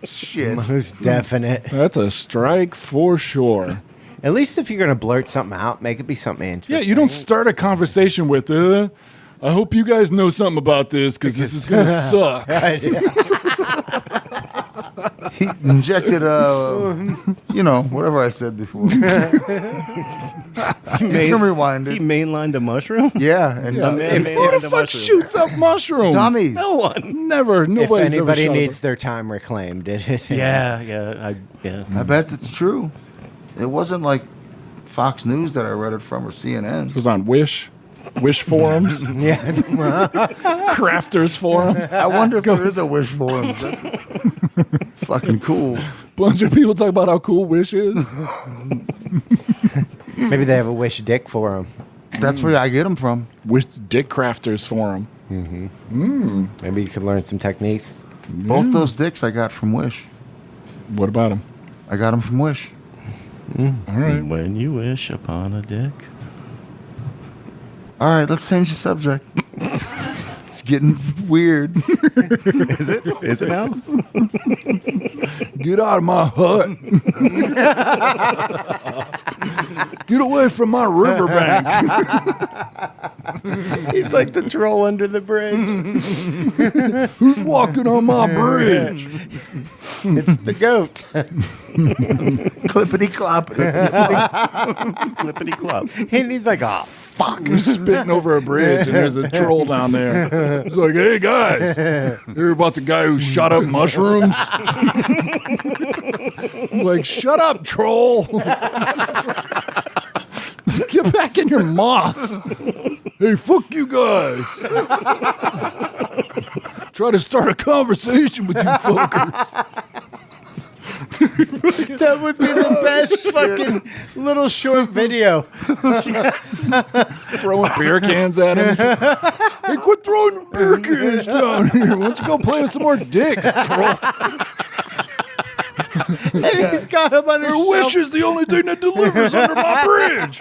Shit. Most definite. That's a strike for sure. At least if you're gonna blurt something out, make it be something interesting. Yeah, you don't start a conversation with, I hope you guys know something about this because this is going to suck. He injected, whatever I said before. You can rewind He it. mainlined a mushroom? Yeah. And A man Who mainlined the a fuck mushroom. shoots up mushrooms? dummies. No one. Never. If Nobody's anybody ever shot needs their time reclaimed, it is. Yeah. I bet it's true. It wasn't like Fox News that I read it from or CNN. It was on Wish forums, Yeah. crafters forums. I wonder if there is a Wish forum. Fucking cool. Bunch of people talk about how cool Wish is. Maybe they have a wish dick for them. That's where I get them from. Wish Dick Crafters forum. Maybe you could learn some techniques. Both those dicks I got from Wish. What about them? I got them from Wish. All right. When you wish upon a dick. All right, let's change the subject. It's getting weird. Is it? Is it now? Get out of my hut. Get away from my riverbank. He's like the troll under the bridge. Who's walking on my bridge? It's the goat. Clippity cloppity. Clippity clop. And he's like, oh, Fuck, you're spitting over a bridge and there's a troll down there. It's like, hey guys, hear about the guy who shot up mushrooms? I'm like, shut up, troll. Get back in your moss. Hey, fuck you guys. Try to start a conversation with you fuckers. that would be the best fucking little short video. Throwing beer cans at him. Hey, quit throwing beer cans down here. Why don't you go play with some more dicks, troll? And he's got him on his Your wish is the only thing that delivers under my bridge.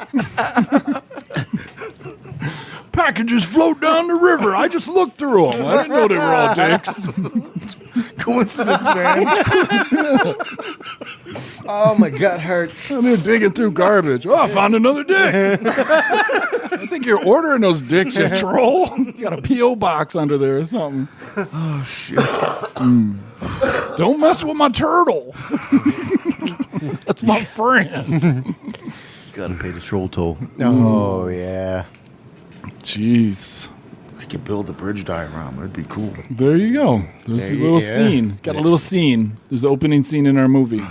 Packages float down the river. I just looked through them. I didn't know they were all dicks. Coincidence, man. Oh, my gut hurts. I'm here digging through garbage. Oh, I found another dick. I think you're ordering those dicks, you troll. You got a P.O. box under there or something. Oh, shit. Don't mess with my turtle. That's my friend. Gotta pay the troll toll. Oh, yeah. Jeez. I could build a bridge diagram. It'd be cool. There you go. There's There a you- little yeah. scene. Got a little scene. There's the opening scene in our movie.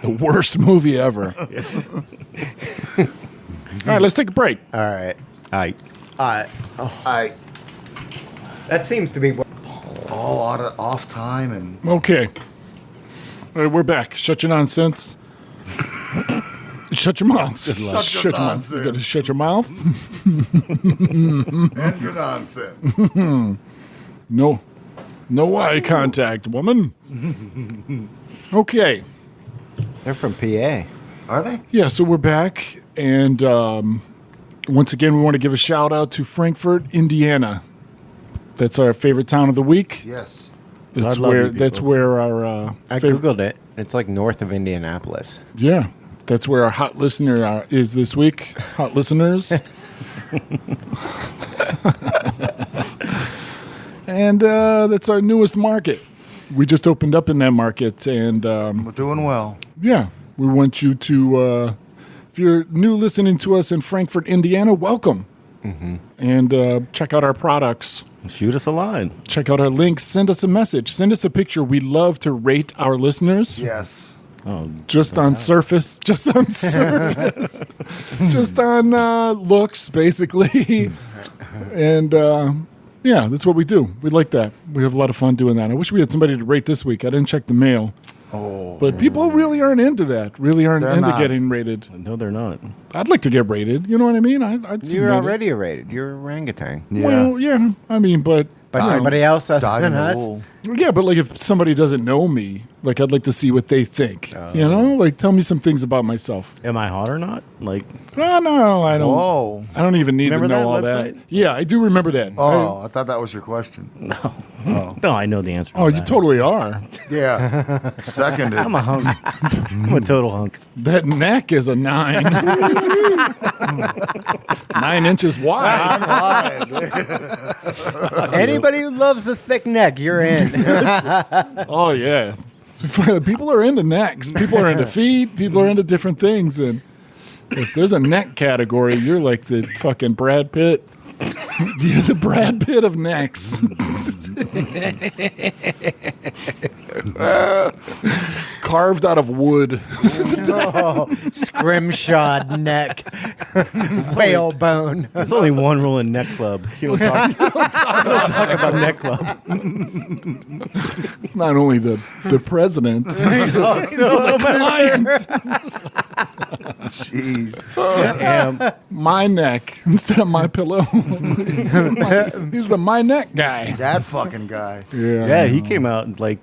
The worst movie ever. All right, let's take a break. All right. Aight. I That seems to be what. all out of off time and Okay. All right, we're back. Shut your nonsense. Shut your mouth. Shut your mouth. You nonsense. gotta shut your mouth. and your nonsense. No eye contact, woman. Okay. They're from PA. Are they? Yeah, so we're back, and once again, we want to give a shout out to Frankfort, Indiana. That's our favorite town of the week. Yes. That's I love where you that's people. where our I favorite, Googled it. It's like north of Indianapolis. yeah, that's where our hot listener is this week. Hot listeners. And that's our newest market. We just opened up in that market, and We're doing well. yeah, we want you to, if you're new listening to us in Frankfort, Indiana, welcome. And check out our products. Shoot us a line. Check out our links. Send us a message. Send us a picture. We love to rate our listeners. Yes. Oh, Just on surface. Just on surface. Just on looks, basically. And yeah, that's what we do. We like that. We have a lot of fun doing that. I wish we had somebody to rate this week. I didn't check the mail. Oh. But people really aren't into that. Really aren't They're into not. getting rated. no, they're not. I'd like to get rated. You know what I mean? I'd submit You're it. already rated. You're an orangutan. Yeah. Well, yeah. I mean, but By you know, somebody else other Dyed than in the us. wool. yeah, but like if somebody doesn't know me, Like, I'd like to see what they think. You know, like, tell me some things about myself. Am I hot or not? Like, Oh, no, I don't. Whoa. I don't even need Remember to know that all website? that. Yeah, I do remember that. Oh, I thought that was your question. no, I know the answer. Oh, to you that. totally are. Yeah. Seconded. I'm a hunk. I'm a total hunk. That neck is a 9. 9 inches wide. I'm lying. Anybody who loves the thick neck, you're in. Oh, yeah. People are into necks. People are into feet. People are into different things. And if there's a neck category, you're like the fucking Brad Pitt. You're the Brad Pitt of necks. Carved out of wood. Scrimshawed neck. Whale bone. There's only one rule in Neck Club. You don't talk about Neck Club. It's not only the president. He's Also a client. Jeez. Damn. My neck instead of my pillow. He's the my neck guy. That fucking guy. Yeah, he came out and like,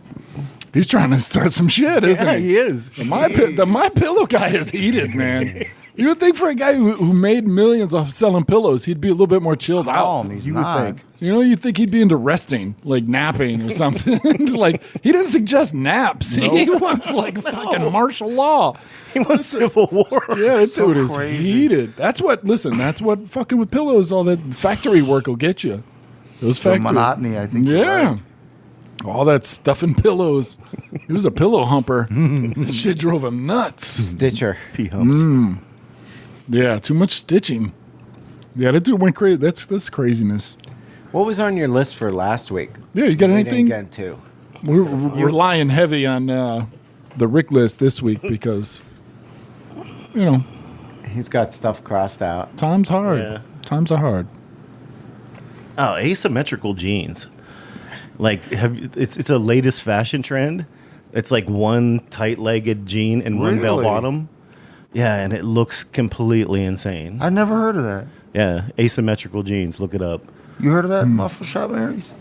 He's trying to start some shit, isn't yeah, he? he is. The my pillow guy is heated, man. You would think for a guy who made millions off selling pillows, he'd be a little bit more chilled out. Calm. He's You would not. think. You know, you'd think he'd be into resting, like napping or something. Like, he doesn't suggest naps. He wants like fucking martial law. He wants civil war. Yeah, that So dude is crazy. heated. That's what fucking with pillows, all that factory work will get you. Those The factory. monotony, I think. you're Yeah. right. All that stuff in pillows. He was a pillow humper. That shit drove him nuts. Stitcher. Pee humps. Yeah, too much stitching. Yeah, that dude went crazy. That's craziness. What was on your list for last week? Yeah, you got We anything? didn't get to. We're lying heavy on the Rick list this week because, you know, He's got stuff crossed out. times hard. Yeah. Times are hard. Oh, asymmetrical jeans. Like, it's a latest fashion trend. It's like one tight-legged jean and one bell Really? bottom. Yeah, and it looks completely insane. I never heard of that. Yeah, asymmetrical jeans. Look it up. You heard of that, Muffle Shop Marys?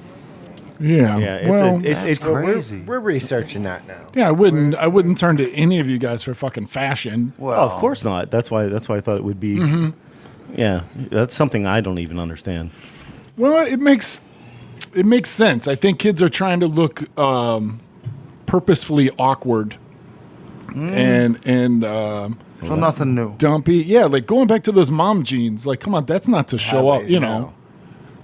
Yeah. Yeah, it's well, That's crazy. We're researching that now. yeah. I wouldn't turn to any of you guys for fucking fashion. Well, Oh, of course not. That's why I thought it would be. Yeah, that's something I don't even understand. Well, it makes sense. I think kids are trying to look purposefully awkward and So nothing new. dumpy. Yeah, like going back to those mom jeans. Like, come on, that's not to show up. You know,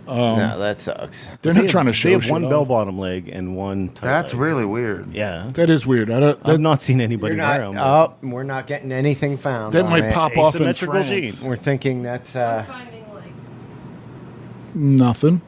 No, that sucks. they're not trying to show. They have shit one off. bell bottom leg and one. Tight That's leg. really weird. Yeah. That is weird. I've not seen anybody You're wear not, them. oh, we're not getting anything found. that on might it. pop off in Asymmetrical France. jeans. We're thinking that's. Finding like Nothing.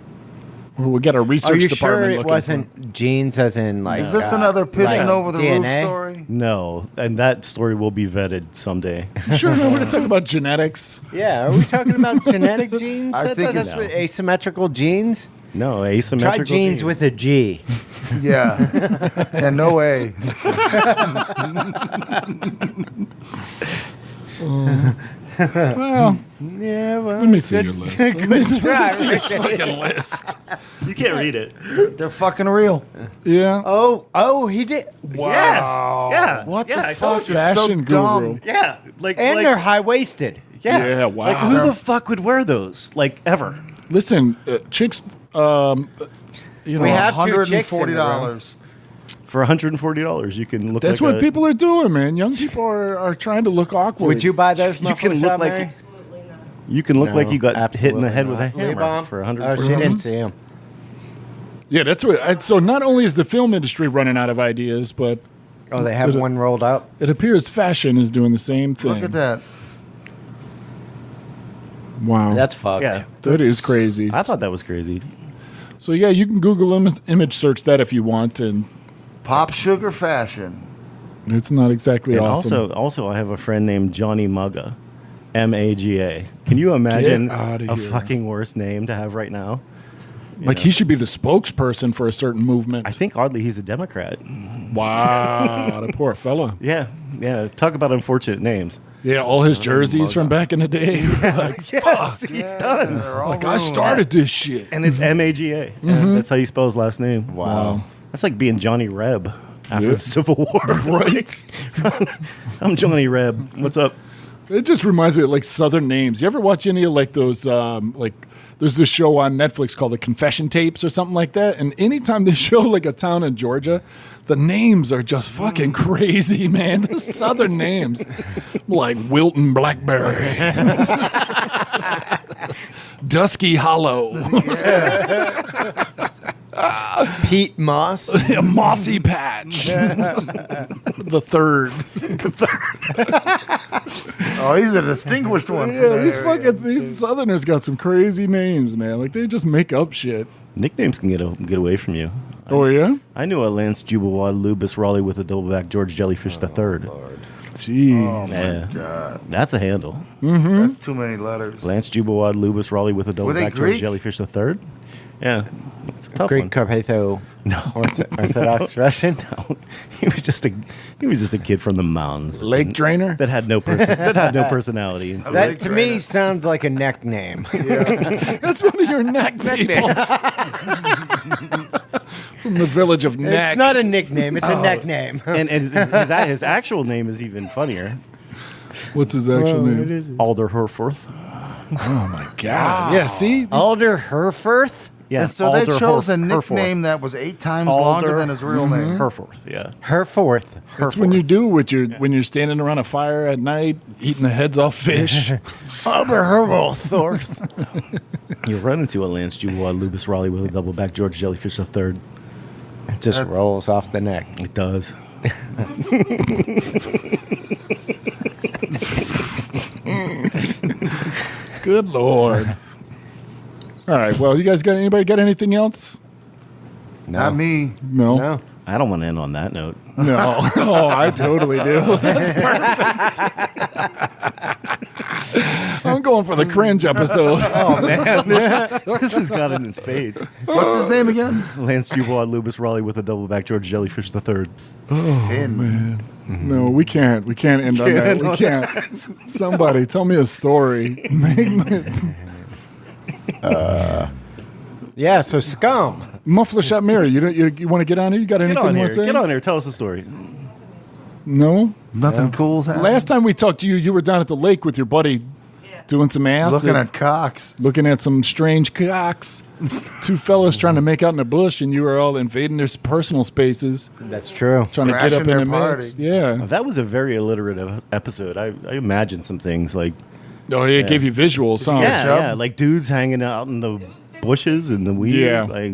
Well, we got a research Are you department sure it looking wasn't jeans as in like? Is this another pissing over the roof DNA? story? No, and that story will be vetted someday. for. Sure, no, we're gonna talk about genetics. Yeah, are we talking about genetic genes? I think that's it's- what asymmetrical genes. No, asymmetrical Try jeans with a G. Yeah. Yeah, no way. Well, Yeah, well, let me see your list. Let me see this Rick. fucking list. You can't read it. They're fucking real. Yeah. Oh, he did. Yes. Yeah. What yeah, the I told fuck? you. It's so Fashion dumb. guru. Yeah. Like, And like, they're high waisted. yeah. Yeah, wow. Like, who the fuck would wear those? Like, ever? Listen, chicks. You know, We have two chicks in the room. $140. For $140, you can look that's like what people are doing, man. Young people are trying to look awkward. Would you buy those? You can muffler look shop, like- Mary? absolutely not. You can look like you got hit in the Absolutely head with a not. hammer Bomb? for Oh, she $140. didn't see him. Yeah, that's what. So not only is the film industry running out of ideas, but Oh, they have one rolled up. it appears fashion is doing the same thing. Look at that. Wow, That's fucked. Yeah. that is crazy. I thought that was crazy. So yeah, you can Google image search that if you want, and Pop sugar fashion. it's not exactly And awesome. also, I have a friend named Johnny Mugga, MAGA. Can you imagine outta a here. fucking worse name to have right now? Like he should be the spokesperson for a certain movement. I think oddly he's a Democrat. Wow, the poor fella. Yeah, yeah. Talk about unfortunate names. Yeah, all his jerseys from back in the day. Yes, he's done. They're all Like I ruined. started this shit. And it's MAGA. Yeah, that's how you spell his last name. Wow. That's like being Johnny Reb after the Civil War. Right. I'm Johnny Reb. What's up? It just reminds me of like Southern names. You ever watch any of like those there's this show on Netflix called The Confession Tapes or something like that, and anytime they show like a town in Georgia, the names are just fucking crazy, man. The Southern names, like Wilton Blackberry, Dusky Hollow, Pete Moss. Mossy Patch, the third. Oh, he's a distinguished one. Yeah, these Southerners got some crazy names, man. Like they just make up shit. Nicknames can get away from you. Oh yeah, I knew a Lance Jubawad Lubus Raleigh with a doubleback George Jellyfish the Third. jeez. Yeah, God, that's a handle. that's too many letters. Lance Jubawad Lubus Raleigh with a they doubleback George Greek? Jellyfish the Third. Yeah, it's a tough Greek one. Carpatho Orthodox Russian. No, he was just a kid from the mountains Lake Drainer. that had no personality. And so That Lake to me Trainer. sounds like a neck name. That's one of your neck peoples. From the village of Neck. It's not a nickname, it's a neck name. and his actual name is even funnier. What's his actual name? Alder Herforth. Oh my god. Yeah, see? Alder Herforth? Yeah, And so they Alder chose a Herforth. nickname that was 8 times Alder longer than his real name. Herforth. Yeah. Herforth. That's when you do when you're standing around a fire at night eating the heads off fish. Alder Herforth. You run into a Lance Jubawad Lubus Raleigh with a doubleback George Jellyfish the Third. It just That's- rolls off the neck. It does. Good lord. All right, well, you guys anybody got anything else? Not me. No. No. I don't want to end on that note. No. Oh, I totally do. That's perfect. I'm going for the cringe episode. Oh man, this has got it in spades. What's his name again? Lance Jubawad Lubus Raleigh with a doubleback George Jellyfish the Third. Finn. No, we can't. We can't end on that. We can't. Somebody tell me a story. Yeah, so Scum. Muffler Shot Mary, you want to get on here? You got anything Get on you want here. to say? Get on here. Tell us a story. No? Nothing cool's happening. Last time we talked to you, you were down at the lake with your buddy doing some ass. Looking at cocks. Looking at some strange cocks. Two fellas trying to make out in the bush, and you were all invading their personal spaces, That's true. trying to get Crashing up in their the mix. party. Yeah. That was a very alliterative episode. I imagined some things like Oh, it gave you visuals, huh? yeah, like dudes hanging out in the bushes and the weeds. Yeah. Like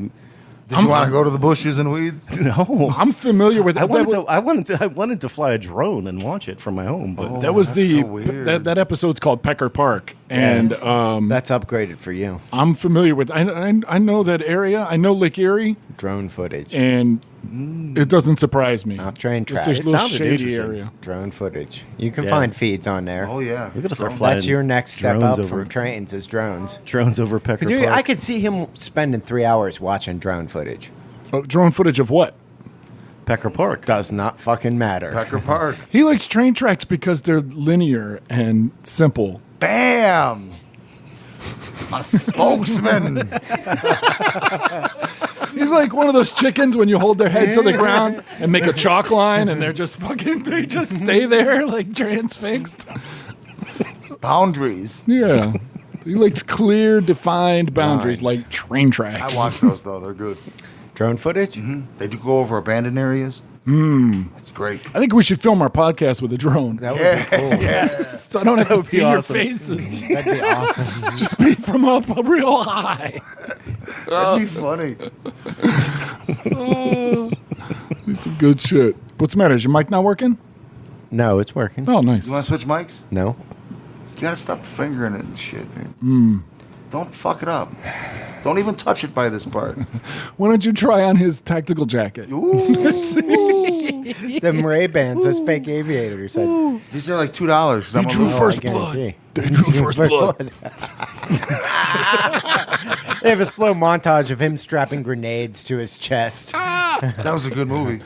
Did you want to go to the bushes and weeds? no. I'm familiar with I that. wanted to fly a drone and watch it from my home, but That was that's the so weird. that episode's called Pecker Park, and That's upgraded for you. I'm familiar with. I know that area. I know Lake Erie, Drone footage. and it doesn't surprise me. Not train It's tracks. a little sounded shady interesting. area. Drone footage. You can Yeah. find feeds on there. Oh, yeah. we gotta start flying. That's your next step drones up over from trains is drones. drones over Pecker Dude, Park. I could see him spending 3 hours watching drone footage. Oh, drone footage of what? Pecker Park. Does not fucking matter. Pecker Park. He likes train tracks because they're linear and simple. Bam! A spokesman. He's like one of those chickens when you hold their head to the ground and make a chalk line, and they're just fucking. They just stay there like transfixed. Boundaries. Yeah. He likes clear, defined boundaries Lines. like train tracks. I watch those, though. They're good. Drone footage? They do go over abandoned areas. That's great. I think we should film our podcast with a drone. That would be cool. So I don't have to would be see your awesome. faces. That'd be awesome. Just be from up real high. That'd be funny. It's some good shit. What's the matter? Is your mic not working? No, it's working. Oh, nice. You want to switch mics? No. You gotta stop fingering it and shit, man. Don't fuck it up. Don't even touch it by this part. Why don't you try on his tactical jacket? Ooh. Them Ray-Bans, those fake aviators. These are like $2. They drew first blood. They drew first blood. They have a slow montage of him strapping grenades to his chest. That was a good movie.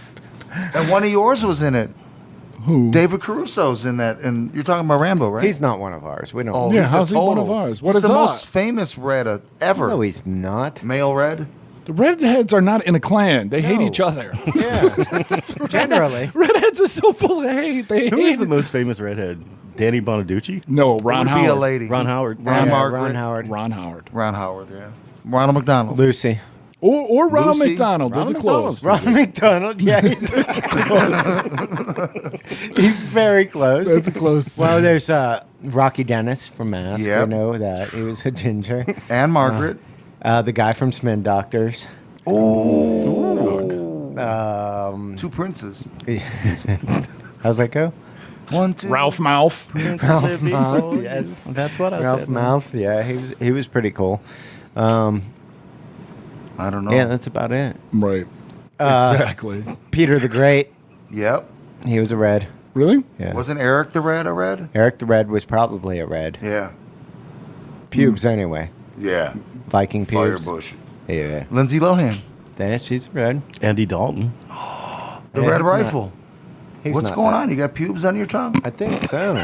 And one of yours was in it. Who? David Caruso's in that. And you're talking about Rambo, right? He's not one of ours. We don't. Yeah, he's a how's he one total. of ours? What He's is the that? most famous red ever. No, he's not. Male red. The redheads are not in a clan. They hate No. each other. Yeah. Generally. Redheads are so full of hate. They Who hate is the most famous redhead? Danny Bonaducci? No, Ron Would be a Howard. lady. Ron Howard? Ron Yeah, Margaret. Ron Howard. Ron Howard. Ron Howard, yeah. Ronald McDonald. Lucy. Or Ronald Lucy? McDonald. Those are close. Ron McDonald. Yeah, he's close. He's very close. That's a close. Well, there's Rocky Dennis from Mask. Yep. I know that. He was a ginger. And Margaret. The guy from Spin Doctors. Two princes. How's that go? 1, 2. Ralph Mouth. Ralph Mouth. Yes. That's what I Ralph said. Mouth. Yeah, he was pretty cool. I don't know. Yeah, that's about it. Right. Exactly. Peter the Great. Yep. He was a red. Really? Yeah. Wasn't Eric the Red a red? Eric the Red was probably a red. Yeah. Pubes anyway. Yeah. Viking pubes. Firebush. Yeah. Lindsay Lohan. Yeah, she's a red. Andy Dalton. The Yeah, Red he's not- Rifle. he's What's not going that. on? You got pubes on your tongue? I think so.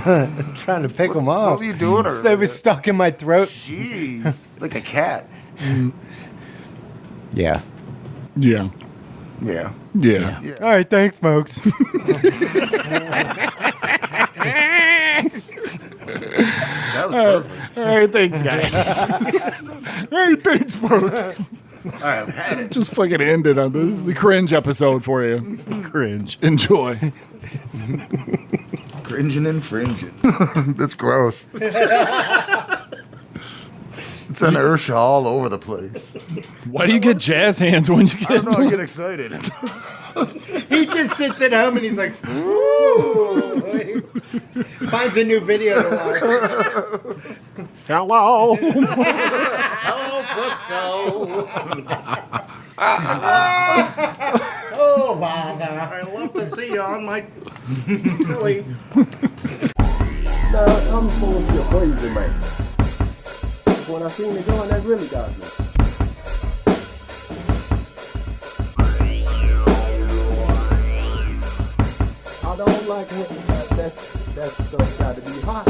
I'm trying to pick them off. What were you doing? So it was stuck in my throat. Jeez. Like a cat. Yeah. Yeah. Yeah. Yeah. Yeah. All right, thanks, folks. That was perfect. All right, thanks, guys. All right, thanks, folks. All right, I've had it. Just fucking ended on the cringe episode for you. Cringe. Enjoy. Cringing and fringing. That's gross. It's inertia all over the place. Why do you get jazz hands when you I get? don't know. I get excited. He just sits at home and he's like, ooh. Finds a new video to watch. Hello. Hello, Frisco. Oh, bother. I love to see you on my Billy. Now, I'm supposed to be a crazy man. When I seen the gun, that really got me. I don't like it. That stuff got to be hot.